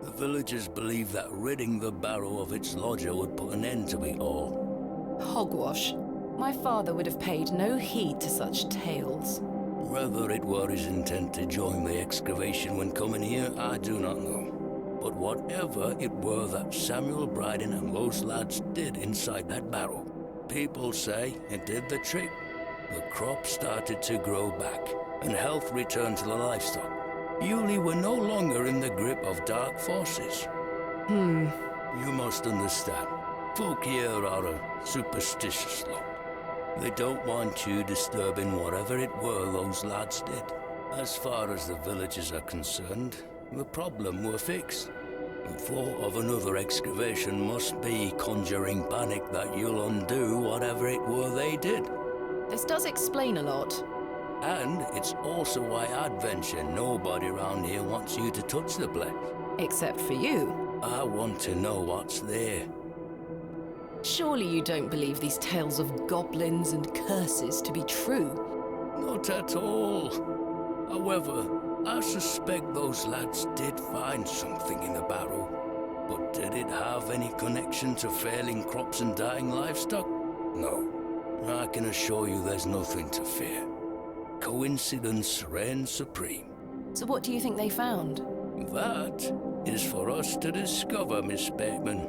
The villagers believed that ridding the barrow of its lodger would put an end to it all. Hogwash. My father would have paid no heed to such tales. Whether it were his intent to join the excavation when coming here, I do not know. But whatever it were that Samuel Bryden and those lads did inside that barrow, people say it did the trick. The crop started to grow back, and health returned to the livestock. Bewlay were no longer in the grip of dark forces. You must understand, folk here are a superstitious lot. They don't want you disturbing whatever it were those lads did. As far as the villagers are concerned, the problem were fixed. The thought of another excavation must be conjuring panic that you'll undo whatever it were they did. This does explain a lot. And it's also why I'd venture nobody around here wants you to touch the place. Except for you. I want to know what's there. Surely you don't believe these tales of goblins and curses to be true? Not at all. However, I suspect those lads did find something in the barrow. But did it have any connection to failing crops and dying livestock? No. I can assure you there's nothing to fear. Coincidence reigns supreme. So what do you think they found? That is for us to discover, Miss Bateman.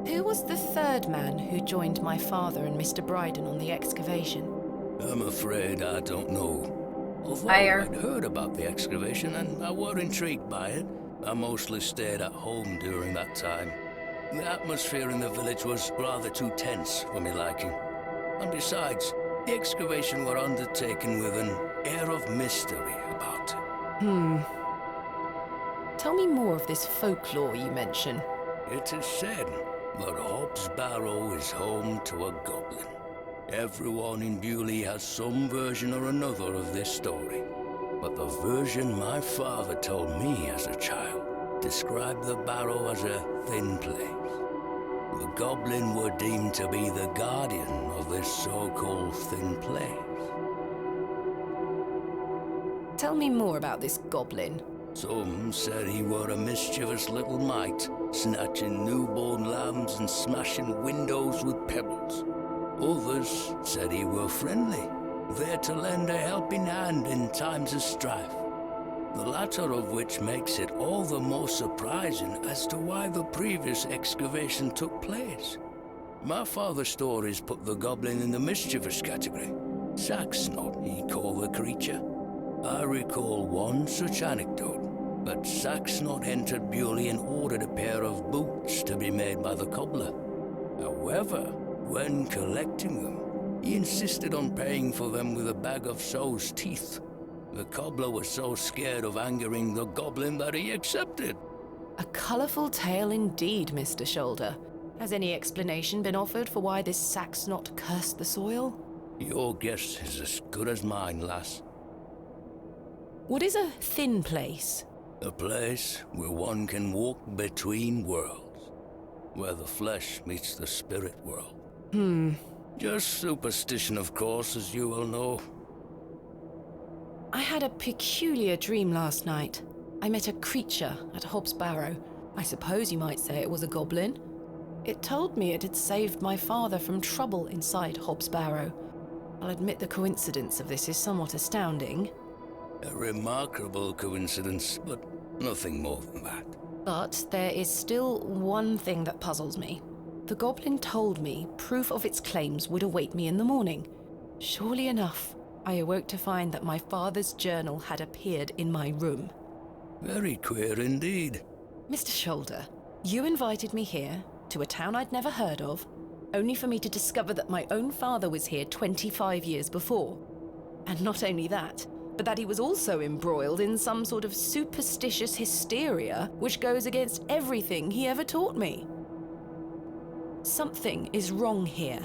Who was the third man who joined my father and Mr. Bryden on the excavation? I'm afraid I don't know. Although Fire. I'd heard about the excavation and I were intrigued by it, I mostly stayed at home during that time. The atmosphere in the village was rather too tense for my liking. And besides, the excavation were undertaken with an air of mystery about it. Tell me more of this folklore you mention. It is said that Hob's Barrow is home to a goblin. Everyone in Bewlay has some version or another of this story. But the version my father told me as a child described the barrow as a thin place. The goblin were deemed to be the guardian of this so-called thin place. Tell me more about this goblin. Some said he were a mischievous little mite, snatching newborn lambs and smashing windows with pebbles. Others said he were friendly, there to lend a helping hand in times of strife. The latter of which makes it all the more surprising as to why the previous excavation took place. My father's stories put the goblin in the mischievous category. Saxnot, he called the creature. I recall one such anecdote, that Saxnot entered Bewlay and ordered a pair of boots to be made by the cobbler. However, when collecting them, he insisted on paying for them with a bag of sow's teeth. The cobbler was so scared of angering the goblin that he accepted. A colourful tale indeed, Mr. Shoulder. Has any explanation been offered for why this Saxnot cursed the soil? Your guess is as good as mine, lass. What is a thin place? A place where one can walk between worlds, where the flesh meets the spirit world. Just superstition, of course, as you will know. I had a peculiar dream last night. I met a creature at Hob's Barrow. I suppose you might say it was a goblin. It told me it had saved my father from trouble inside Hob's Barrow. I'll admit the coincidence of this is somewhat astounding. A remarkable coincidence, but nothing more than that. But there is still one thing that puzzles me. The The goblin told me proof of its claims would await me in the morning. Surely enough, I awoke to find that my father's journal had appeared in my room. Very queer indeed. Mr. Shoulder, you invited me here, to a town I'd never heard of, only for me to discover that my own father was here 25 years before. And not only that, but that he was also embroiled in some sort of superstitious hysteria which goes against everything he ever taught me. Something is wrong here.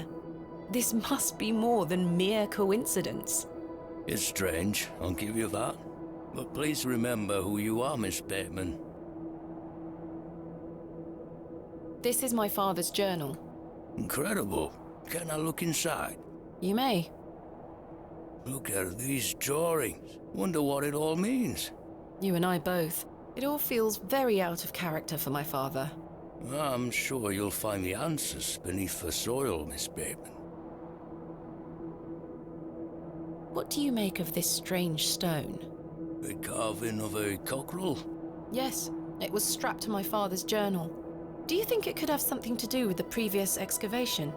This must be more than mere coincidence. It's strange, I'll give you that. But please remember who you are, Miss Bateman. This is my father's journal. Incredible. Can I look inside? You may. Look at these drawings. Wonder what it all means. You and I both. It all feels very out of character for my father. I'm sure you'll find the answers beneath the soil, Miss Bateman. What do you make of this strange stone? The carving of a cockerel? Yes, it was strapped to my father's journal. Do you think it could have something to do with the previous excavation?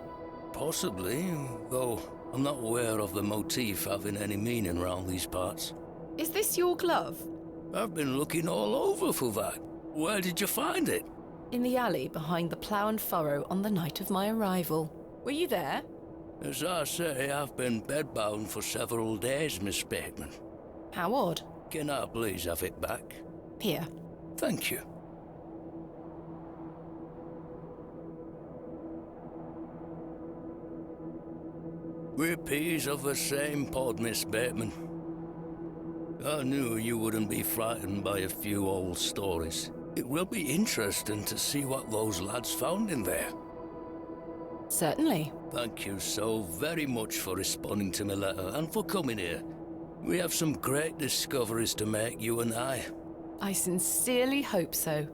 Possibly, though I'm not aware of the motif having any meaning around these parts. Is this your glove? I've been looking all over for that. Where did you find it? In the alley behind the plough and furrow on the night of my arrival. Were you there? As I say, I've been bedbound for several days, Miss Bateman. How odd. Can I please have it back? Here. Thank you. We're peas of the same pod, Miss Bateman. I knew you wouldn't be frightened by a few old stories. It will be interesting to see what those lads found in there. Certainly. Thank you so very much for responding to my letter and for coming here. We have some great discoveries to make, you and I. I sincerely hope so.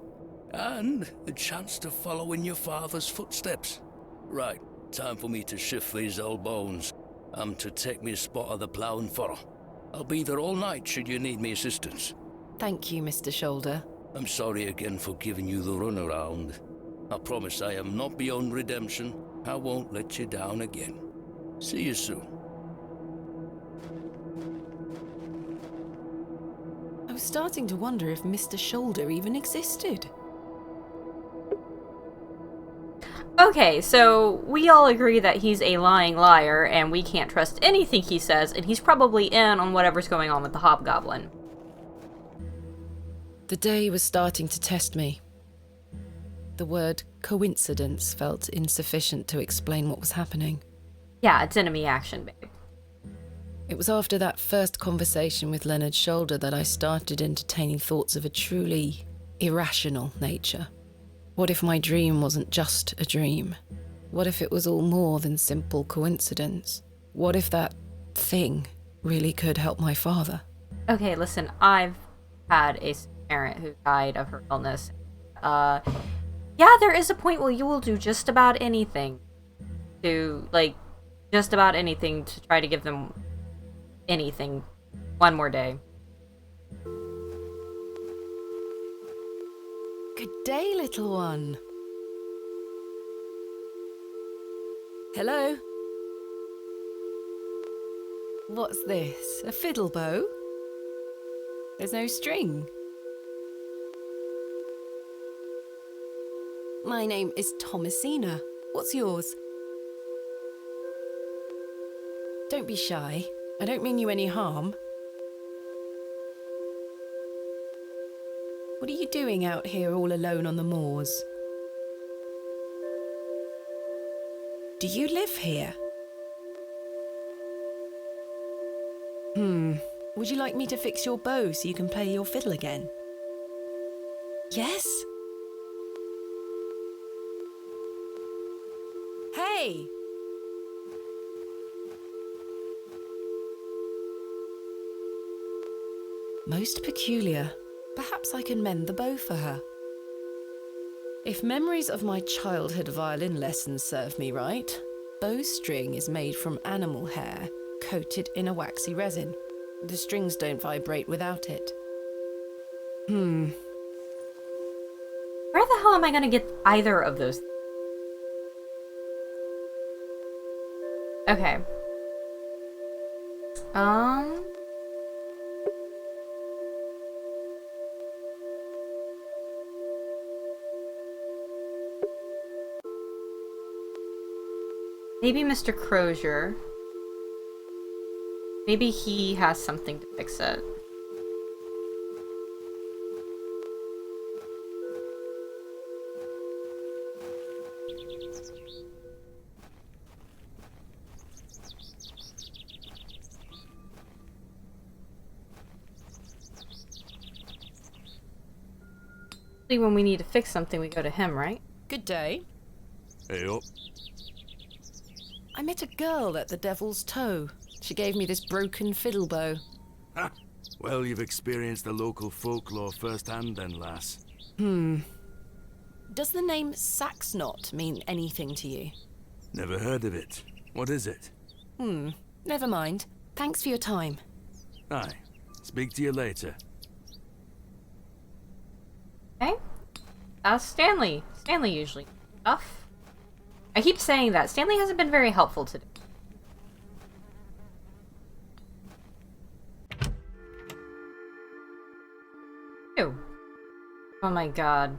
And a chance to follow in your father's footsteps. Right, time for me to shift these old bones. I'm to take me a spot of the plough and furrow. I'll be there all night should you need me assistance. Thank you, Mr. Shoulder. I'm sorry again for giving you the runaround. I promise I am not beyond redemption. I won't let you down again. See you soon. I was starting to wonder if Mr. Shoulder even existed. Okay, so we all agree that he's a lying liar, and we can't trust anything he says, and he's probably in on whatever's going on with the hobgoblin. The day was starting to test me. The word coincidence felt insufficient to explain what was happening. Yeah, it's enemy action, babe. It was after that first conversation with Leonard Shoulder that I started entertaining thoughts of a truly irrational nature. What if my dream wasn't just a dream? What if it was all more than simple coincidence? What if that thing really could help my father? Okay, listen, I've had a parent who died of her illness. Yeah, there is a point where you will do just about anything to try to give them anything one more day. Good day, little one. Hello? What's this? A fiddle bow? There's no string. My name is Thomasina. What's yours? Don't be shy. I don't mean you any harm. What are you doing out here all alone on the moors? Do you live here? Would you like me to fix your bow so you can play your fiddle again? Yes? Hey! Most peculiar. Perhaps I can mend the bow for her. If memories of my childhood violin lessons serve me right, bowstring is made from animal hair, coated in a waxy resin. The strings don't vibrate without it. Where the hell am I gonna get either of those? Okay. Maybe Mr. Crozier. Maybe he has something to fix it. When we need to fix something, we go to him, right? Good day. Hey up. I met a girl at the Devil's Toe. She gave me this broken fiddle bow. Ha! Well, you've experienced the local folklore firsthand then, lass. Does the name Saxnot mean anything to you? Never heard of it. What is it? Never mind. Thanks for your time. Aye. Speak to you later. Okay. Stanley. Stanley usually stuff. I keep saying that. Stanley hasn't been very helpful today. Ew. Oh my god.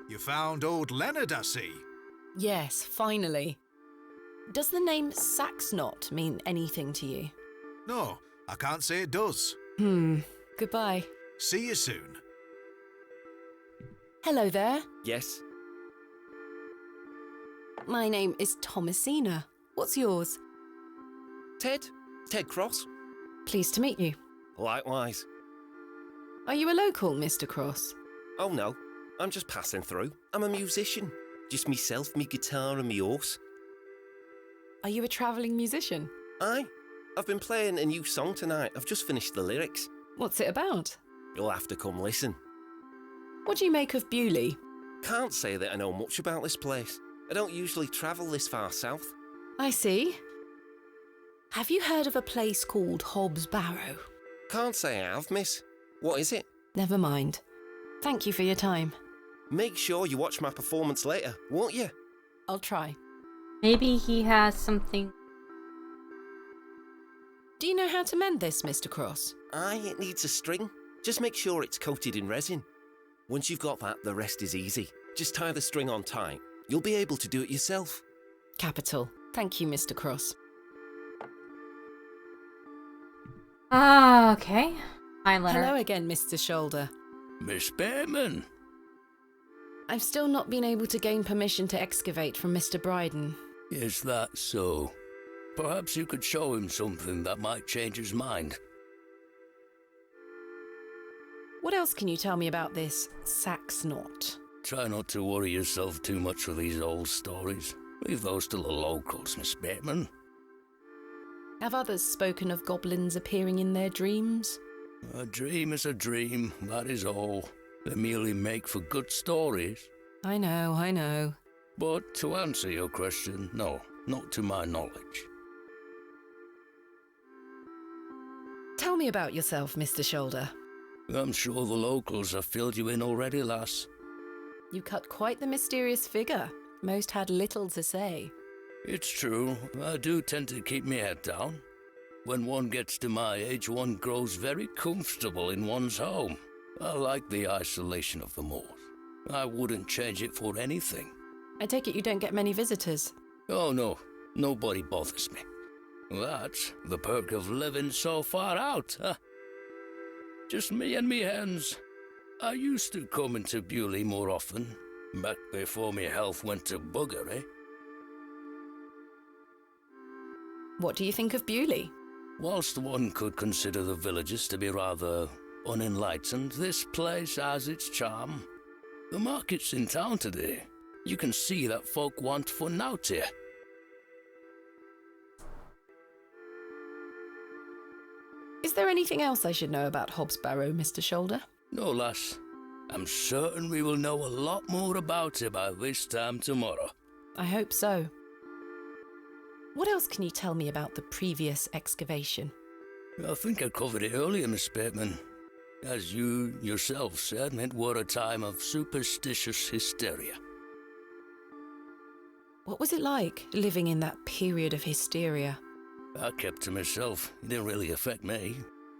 You found old Leonard, I see. Yes, finally. Does the name Saxnot mean anything to you? No, I can't say it does. Goodbye. See you soon. Hello there. Yes? My name is Thomasina. What's yours? Ted? Ted Cross? Pleased to meet you. Likewise. Are you a local, Mr. Cross? Oh no, I'm just passing through. I'm a musician. Just myself, me guitar and me horse. Are you a travelling musician? Aye. I've been playing a new song tonight. I've just finished the lyrics. What's it about? You'll have to come listen. What do you make of Bewlay? Can't say that I know much about this place. I don't usually travel this far south. I see. Have you heard of a place called Hob's Barrow? Can't say I have, miss. What is it? Never mind. Thank you for your time. Make sure you watch my performance later, won't you? I'll try. Maybe he has something. Do you know how to mend this, Mr. Cross? Aye, it needs a string. Just make sure it's coated in resin. Once you've got that, the rest is easy. Just tie the string on tight. You'll be able to do it yourself. Capital. Thank you, Mr. Cross. Okay. Hi, Leonard. Hello again, Mr. Shoulder. Miss Bateman. I've still not been able to gain permission to excavate from Mr. Bryden. Is that so? Perhaps you could show him something that might change his mind. What else can you tell me about this Saxnot? Try not to worry yourself too much with these old stories. Leave those to the locals, Miss Bateman. Have others spoken of goblins appearing in their dreams? A dream is a dream, that is all. They merely make for good stories. I know. But to answer your question, no, not to my knowledge. Tell me about yourself, Mr. Shoulder. I'm sure the locals have filled you in already, lass. You cut quite the mysterious figure. Most had little to say. It's true, I do tend to keep my head down. When one gets to my age, one grows very comfortable in one's home. I like the isolation of the moors. I wouldn't change it for anything. I take it you don't get many visitors. Oh no, nobody bothers me. That's the perk of living so far out, huh? Just me and me hens. I used to come into Bewlay more often, back before my health went to bugger, eh? What do you think of Bewlay? Whilst one could consider the villagers to be rather unenlightened, this place has its charm. The market's in town today. You can see that folk want fun out here. Is there anything else I should know about Hob's Barrow, Mr. Shoulder? No, lass. I'm certain we will know a lot more about it by this time tomorrow. I hope so. What else can you tell me about the previous excavation? I think I covered it earlier, Miss Bateman. As you yourself said, it were a time of superstitious hysteria. What was it like, living in that period of hysteria? I kept to myself. It didn't really affect me.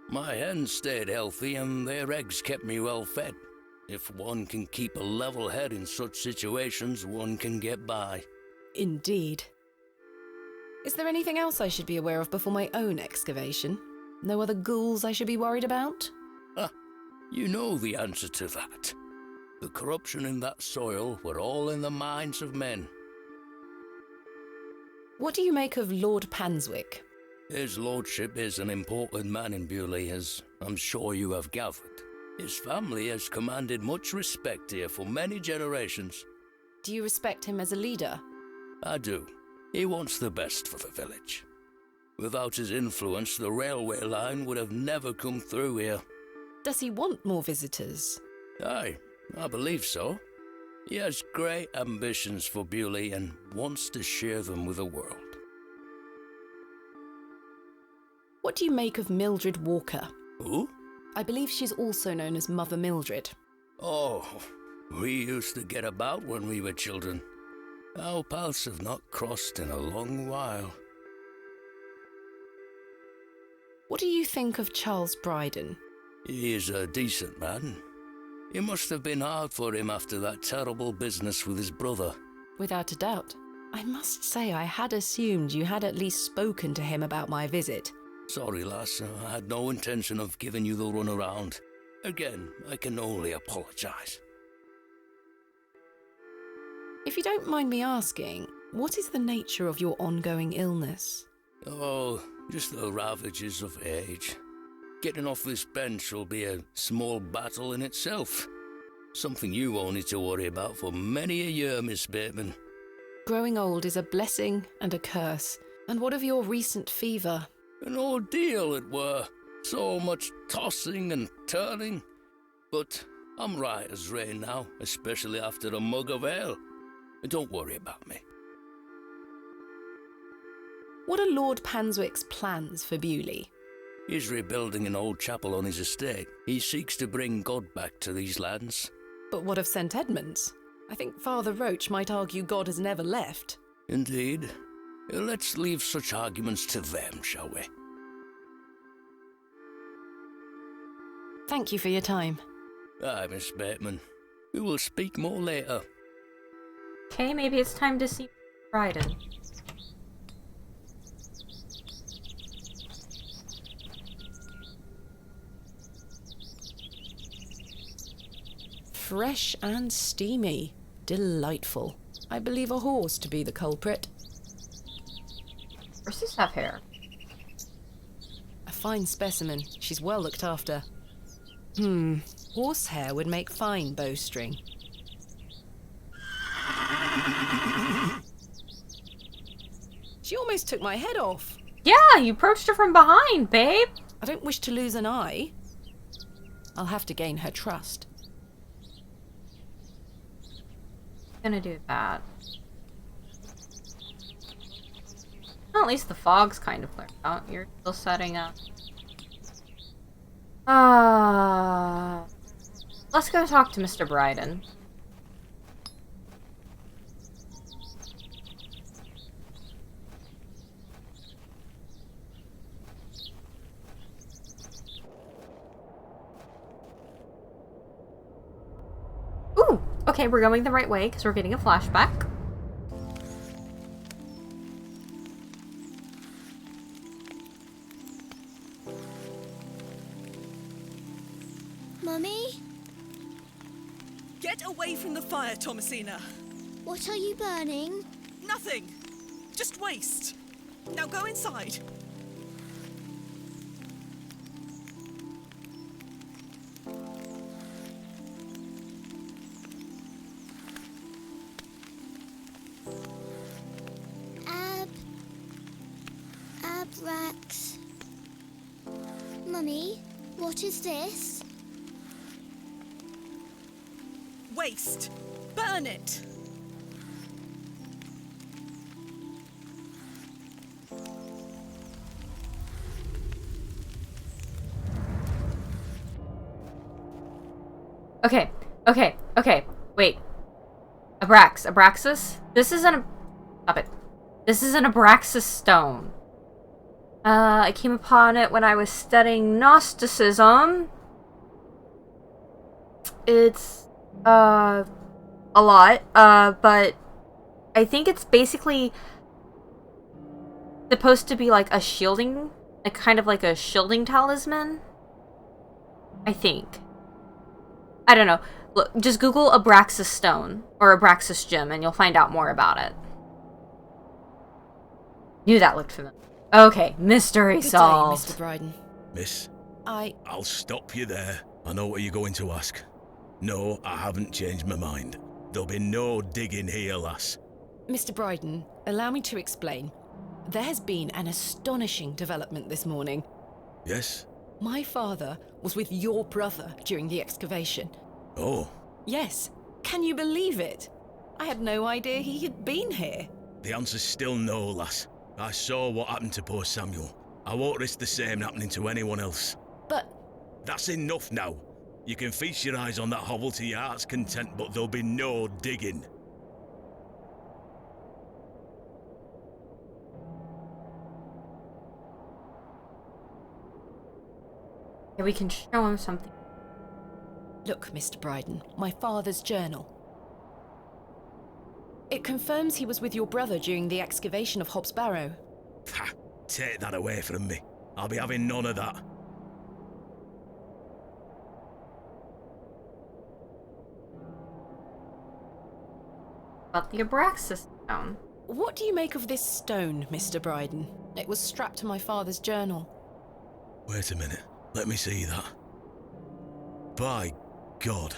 My hens stayed healthy and their eggs kept me well fed. If one can keep a level head in such situations, one can get by. Indeed. Is there anything else I should be aware of before my own excavation? No other ghouls I should be worried about? Ah, you know the answer to that. The corruption in that soil were all in the minds of men. What do you make of Lord Panswick? His lordship is an important man in Bewlay, as I'm sure you have gathered. His family has commanded much respect here for many generations. Do you respect him as a leader? I do. He wants the best for the village. Without his influence, the railway line would have never come through here. Does he want more visitors? Aye, I believe so. He has great ambitions for Bewlay and wants to share them with the world. What do you make of Mildred Walker? Who? I believe she's also known as Mother Mildred. Oh, we used to get about when we were children. Our paths have not crossed in a long while. What do you think of Charles Bryden? He is a decent man. It must have been hard for him after that terrible business with his brother. Without a doubt. I must say I had assumed you had at least spoken to him about my visit. Sorry, lass, I had no intention of giving you the runaround. Again, I can only apologise. If you don't mind me asking, what is the nature of your ongoing illness? Oh, just the ravages of age. Getting off this bench will be a small battle in itself. Something you won't need to worry about for many a year, Miss Bateman. Growing old is a blessing and a curse. And what of your recent fever? An ordeal it were. So much tossing and turning. But I'm right as rain now, especially after a mug of ale. Don't worry about me. What are Lord Panswick's plans for Bewlay? He's rebuilding an old chapel on his estate. He seeks to bring God back to these lands. But what of St. Edmunds? I think Father Roach might argue God has never left. Indeed. Let's leave such arguments to them, shall we? Thank you for your time. Aye, Miss Bateman. We will speak more later. Okay, maybe it's time to see Bryden. Fresh and steamy. Delightful. I believe a horse to be the culprit. Horses have hair. A fine specimen. She's well looked after. Horsehair would make fine bowstring. She almost took my head off. Yeah, you approached her from behind, babe. I don't wish to lose an eye. I'll have to gain her trust. Gonna do that. Well, at least the fog's kind of cleared out. You're still setting up. Let's go talk to Mr. Bryden. Ooh! Okay, we're going the right way because we're getting a flashback. Mummy? Get away from the fire, Thomasina. What are you burning? Nothing. Just waste. Now go inside. Abrax. Mummy, what is this? Waste. Burn it. Okay. Wait. Abraxas? This isn't a... Stop it. This is an Abraxas stone. I came upon it when I was studying Gnosticism. It's, a lot, but I think it's basically supposed to be like a shielding, kind of like a shielding talisman. I think. I don't know. Look, just Google Abraxas stone or Abraxas gem and you'll find out more about it. Knew that looked familiar. Okay, mystery solved. Good day, Mr. Bryden. Miss, I'll stop you there. I know what you're going to ask. No, I haven't changed my mind. There'll be no digging here, lass. Mr. Bryden, allow me to explain. There has been an astonishing development this morning. Yes? My father was with your brother during the excavation. Oh. Yes. Can you believe it? I had no idea he had been here. The answer's still no, lass. I saw what happened to poor Samuel. I won't risk the same happening to anyone else. But... That's enough now. You can feast your eyes on that hovel to your heart's content, but there'll be no digging. Yeah, we can show him something. Look, Mr. Bryden, my father's journal. It confirms he was with your brother during the excavation of Hob's Barrow. Ha! Take that away from me. I'll be having none of that. About the Abraxas stone. What do you make of this stone, Mr. Bryden? It was strapped to my father's journal. Wait a minute. Let me see that. By God.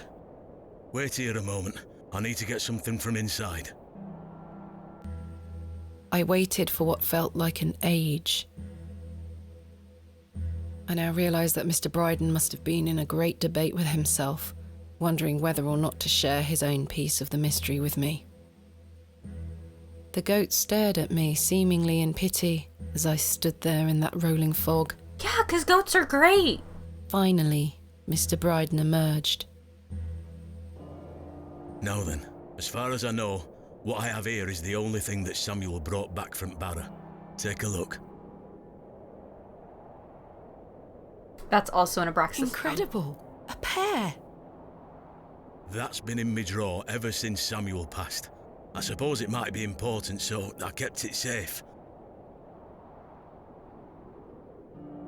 Wait here a moment. I need to get something from inside. I waited for what felt like an age. I now realise that Mr. Bryden must have been in a great debate with himself, wondering whether or not to share his own piece of the mystery with me. The goat stared at me, seemingly in pity, as I stood there in that rolling fog. Yeah, 'cause goats are great! Finally, Mr. Bryden emerged. Now then, as far as I know, what I have here is the only thing that Samuel brought back from Barrow. Take a look. That's also an Abraxas stone. Incredible! A pair! That's been in my drawer ever since Samuel passed. I suppose it might be important, so I kept it safe.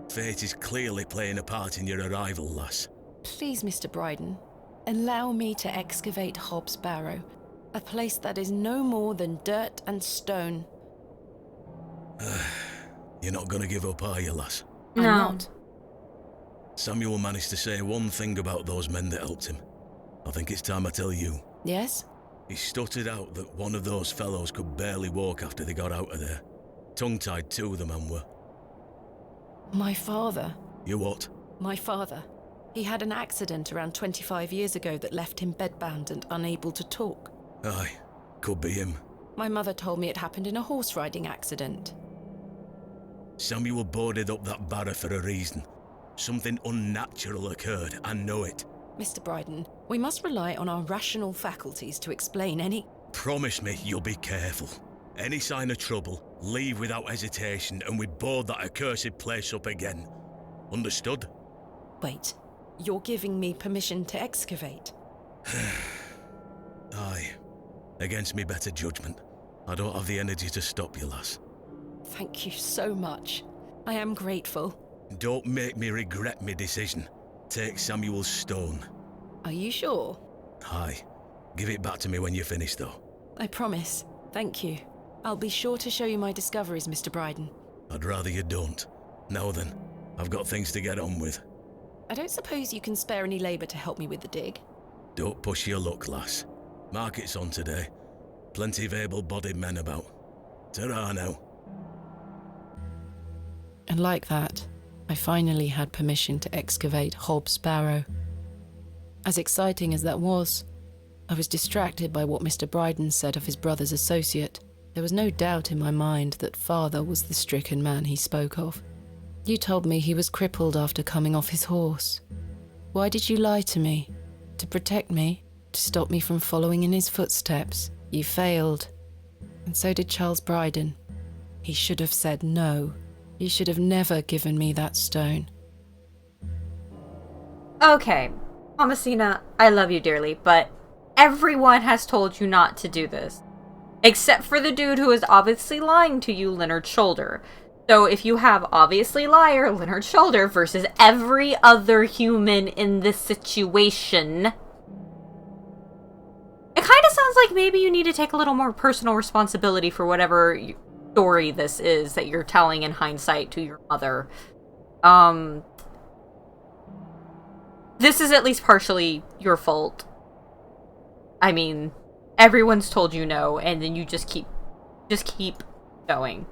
Fate is clearly playing a part in your arrival, lass. Please, Mr. Bryden, allow me to excavate Hob's Barrow, a place that is no more than dirt and stone. You're not gonna give up, are you, lass? No. I'm not. Samuel managed to say one thing about those men that helped him. I think it's time I tell you. Yes? He stuttered out that one of those fellows could barely walk after they got out of there. Tongue-tied too, the man were. My father. You what? My father. He had an accident around 25 years ago that left him bedbound and unable to talk. Aye, could be him. My mother told me it happened in a horse riding accident. Samuel boarded up that barrow for a reason. Something unnatural occurred, I know it. Mr. Bryden, we must rely on our rational faculties to explain any... Promise me you'll be careful. Any sign of trouble, leave without hesitation and we board that accursed place up again. Understood? Wait, you're giving me permission to excavate? Aye. Against me better judgment. I don't have the energy to stop you, lass. Thank you so much. I am grateful. Don't make me regret my decision. Take Samuel's stone. Are you sure? Aye. Give it back to me when you're finished, though. I promise. Thank you. I'll be sure to show you my discoveries, Mr. Bryden. I'd rather you don't. Now then, I've got things to get on with. I don't suppose you can spare any labour to help me with the dig? Don't push your luck, lass. Market's on today. Plenty of able-bodied men about. Ta-ra now. And like that, I finally had permission to excavate Hob's Barrow. As exciting as that was, I was distracted by what Mr. Bryden said of his brother's associate. There was no doubt in my mind that father was the stricken man he spoke of. You told me he was crippled after coming off his horse. Why did you lie to me? To protect me? To stop me from following in his footsteps? You failed. And so did Charles Bryden. He should have said no. He should have never given me that stone. Okay, Thomasina, I love you dearly, but everyone has told you not to do this. Except for the dude who is obviously lying to you, Leonard Shoulder. So if you have obviously liar Leonard Shoulder versus every other human in this situation, it kind of sounds like maybe you need to take a little more personal responsibility for whatever story this is that you're telling in hindsight to your mother. This is at least partially your fault. I mean, everyone's told you no, and then you just keep going.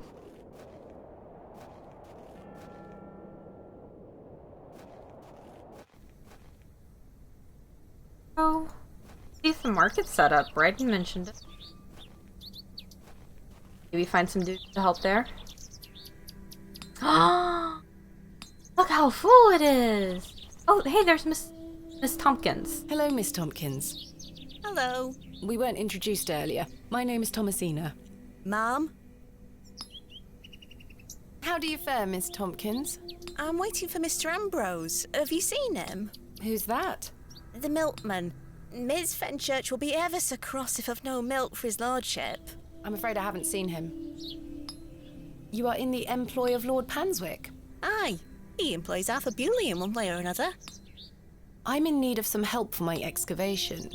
Oh, see if the market's set up. Bryden mentioned it. Maybe find some dudes to help there. Look how full it is! Oh, hey, there's Miss Tompkins. Hello, Miss Tompkins. Hello. We weren't introduced earlier. My name is Thomasina. Ma'am? How do you fare, Miss Tompkins? I'm waiting for Mr. Ambrose. Have you seen him? Who's that? The milkman. Miss Fenchurch will be ever so cross if I've no milk for his lordship. I'm afraid I haven't seen him. You are in the employ of Lord Panswick? Aye. He employs Arthur Bewlay in one way or another. I'm in need of some help for my excavation.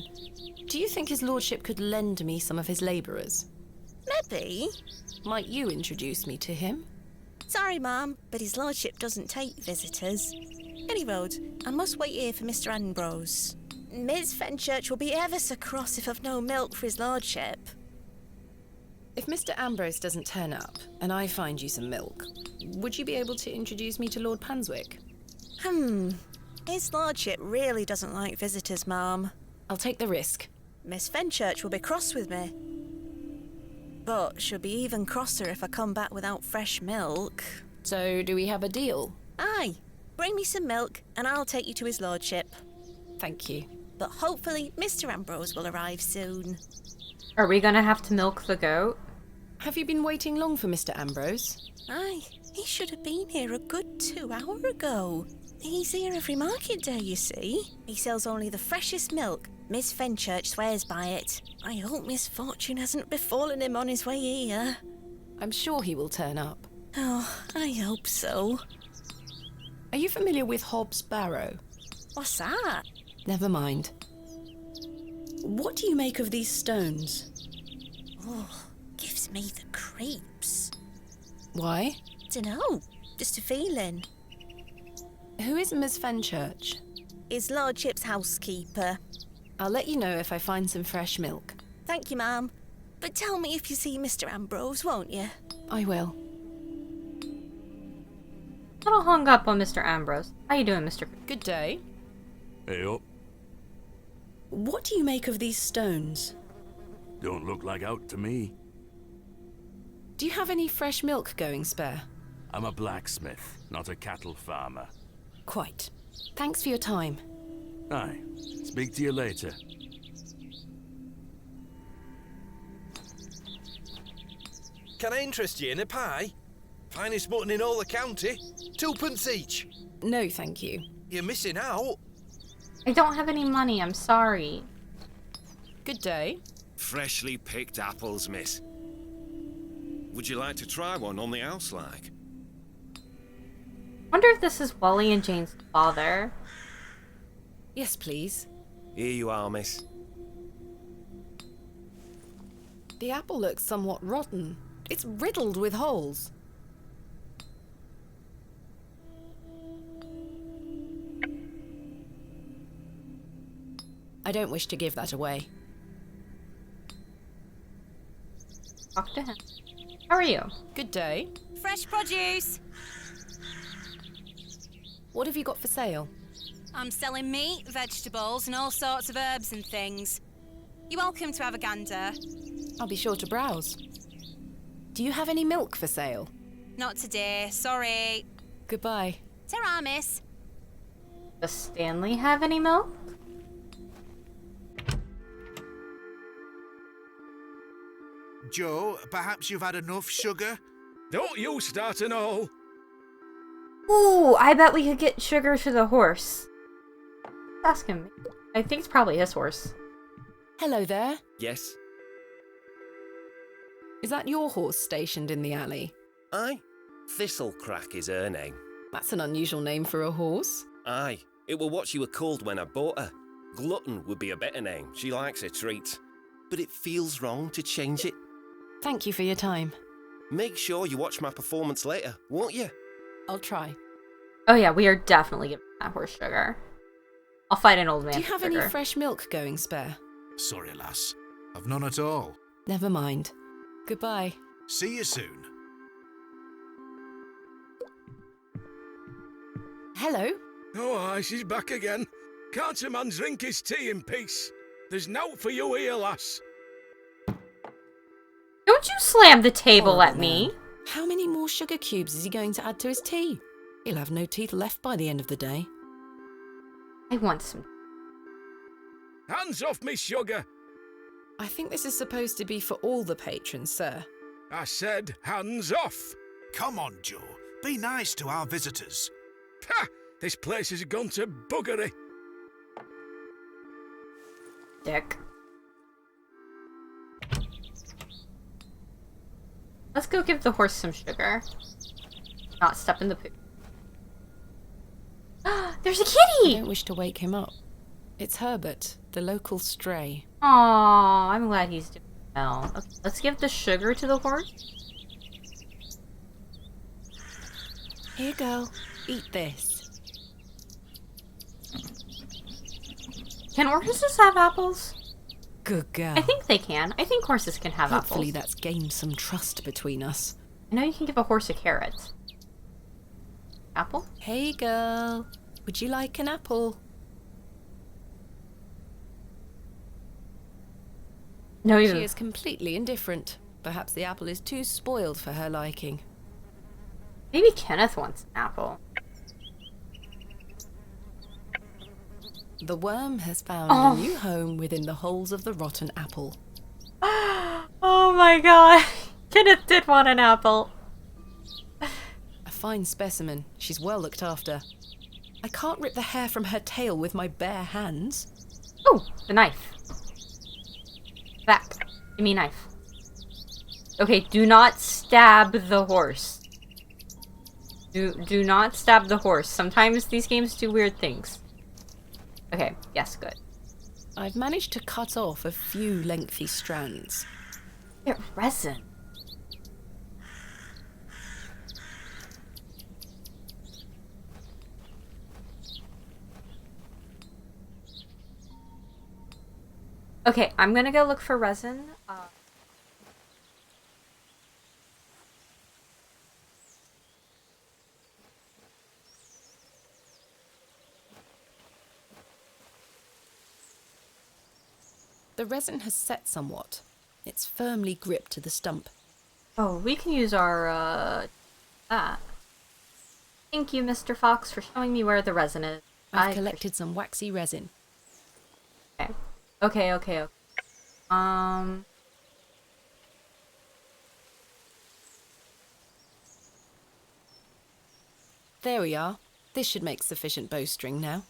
Do you think his lordship could lend me some of his labourers? Maybe. Might you introduce me to him? Sorry, ma'am, but his lordship doesn't take visitors. Any road, I must wait here for Mr. Ambrose. Miss Fenchurch will be ever so cross if I've no milk for his lordship. If Mr. Ambrose doesn't turn up, and I find you some milk, would you be able to introduce me to Lord Panswick? His lordship really doesn't like visitors, ma'am. I'll take the risk. Miss Fenchurch will be cross with me. But she'll be even crosser if I come back without fresh milk. So, do we have a deal? Aye. Bring me some milk, and I'll take you to his lordship. Thank you. But hopefully Mr. Ambrose will arrive soon. Are we gonna have to milk the goat? Have you been waiting long for Mr. Ambrose? Aye, he should have been here a good 2 hours ago. He's here every market day, you see. He sells only the freshest milk. Miss Fenchurch swears by it. I hope misfortune hasn't befallen him on his way here. I'm sure he will turn up. Oh, I hope so. Are you familiar with Hob's Barrow? What's that? Never mind. What do you make of these stones? Oh, gives me the creeps. Why? Dunno, just a feeling. Who is Miss Fenchurch? His lordship's housekeeper. I'll let you know if I find some fresh milk. Thank you, ma'am. But tell me if you see Mr. Ambrose, won't you? I will. A little hung up on Mr. Ambrose. How you doing, Mr. Good day. Hey up. What do you make of these stones? Don't look like out to me. Do you have any fresh milk going spare? I'm a blacksmith, not a cattle farmer. Quite. Thanks for your time. Aye. Speak to you later. Can I interest you in a pie? Finest mutton in all the county. 2p each. No, thank you. You're missing out. I don't have any money, I'm sorry. Good day. Freshly picked apples, miss. Would you like to try one on the house, like? Wonder if this is Wally and Jane's father. Yes, please. Here you are, miss. The apple looks somewhat rotten. It's riddled with holes. I don't wish to give that away. Talk to him. How are you? Good day. Fresh produce. What have you got for sale? I'm selling meat, vegetables, and all sorts of herbs and things. You're welcome to have a gander. I'll be sure to browse. Do you have any milk for sale? Not today, sorry. Goodbye. Ta-ra, miss. Does Stanley have any milk? Joe, perhaps you've had enough sugar? Don't you start an all. Ooh, I bet we could get sugar to the horse. Ask him. I think it's probably his horse. Hello there. Yes? Is that your horse stationed in the alley? Aye. Thistlecrack is her name. That's an unusual name for a horse. Aye. It were what she were called when I bought her. Glutton would be a better name. She likes her treats. But it feels wrong to change it. Thank you for your time. Make sure you watch my performance later, won't you? I'll try. Oh yeah, we are definitely giving that horse sugar. I'll fight an old man. Do you have for sugar. any fresh milk going spare? Sorry, lass. I've none at all. Never mind. Goodbye. See you soon. Hello? Oh, aye, she's back again. Can't a man drink his tea in peace? There's nought for you here, lass. Don't you slam the table Horrible at me. man. How many more sugar cubes is he going to add to his tea? He'll have no teeth left by the end of the day. I want some. Hands off me sugar. I think this is supposed to be for all the patrons, sir. I said hands off. Come on, Joe. Be nice to our visitors. Ha! This place has gone to buggery. Dick. Let's go give the horse some sugar. Not step in the poo. There's a I kitty! don't wish to wake him up. It's Herbert, the local stray. Aww, I'm glad he's doing well. Okay, let's give the sugar to the horse. Here you go. Eat this. Can horses have apples? Good girl. I think they can. I think horses can have Hopefully apples. that's gained some trust between us. I know you can give a horse a carrot. Apple? Hey girl, would you like an apple? No, She is completely indifferent. Perhaps the apple is too spoiled for her liking. Maybe Kenneth wants an apple. The worm has found Oh. a new home within the holes of the rotten apple. Oh my god. Kenneth did want an apple. A fine specimen. She's well looked after. I can't rip the hair from her tail with my bare hands. Oh, the knife. Back. Give me a knife. Okay, do not stab the horse. Do not stab the horse. Sometimes these games do weird things. Okay, yes, good. I've managed to cut off a few lengthy strands. Get resin. Okay, I'm gonna go look for resin. The resin has set somewhat. It's firmly gripped to the stump. Oh, we can use our, that. Thank you, Mr. Fox, for showing me where the resin is. I've collected some waxy resin. Okay. There we are. This should make sufficient bowstring now.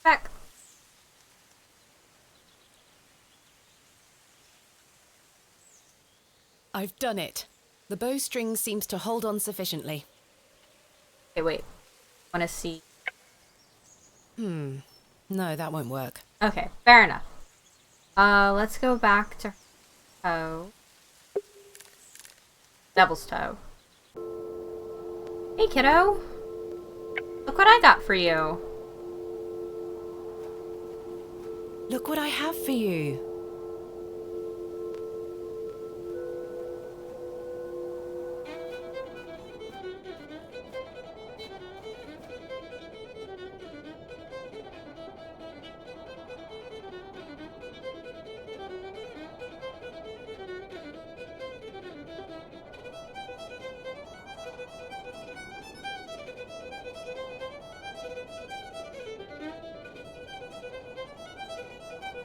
Back. I've done it. The bowstring seems to hold on sufficiently. Okay, wait. Wanna see? No, that won't work. Okay, fair enough. Let's go back to toe. Devil's toe. Hey, kiddo. Look what I got for you. Look what I have for you.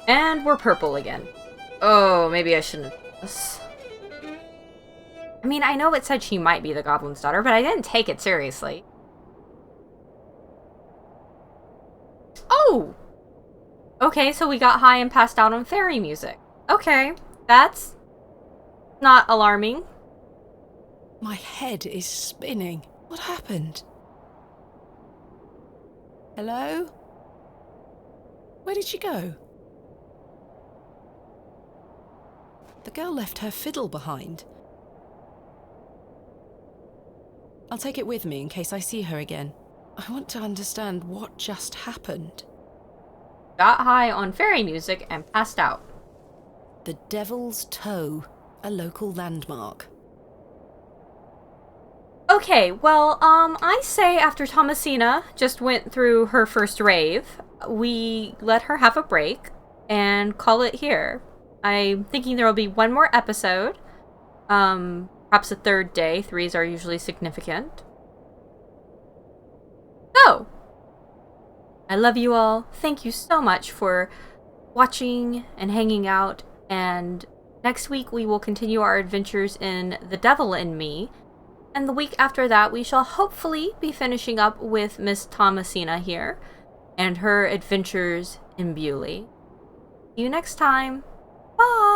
And we're purple again. Oh, maybe I shouldn't do this. I mean, I know it said she might be the goblin's daughter, but I didn't take it seriously. Oh! Okay, so we got high and passed out on fairy music. Okay, that's not alarming. My head is spinning. What happened? Hello? Where did she go? The girl left her fiddle behind. I'll take it with me in case I see her again. I want to understand what just happened. Got high on fairy music and passed out. The Devil's Toe, a local landmark. Okay, well, I say after Thomasina just went through her first rave, we let her have a break and call it here. I'm thinking there will be one more episode. Perhaps a third day. 3s are usually significant. So, I love you all. Thank you so much for watching and hanging out. And next week we will continue our adventures in The Devil in Me. And the week after that we shall hopefully be finishing up with Miss Thomasina here and her adventures in Bewlay. See you next time. Bye!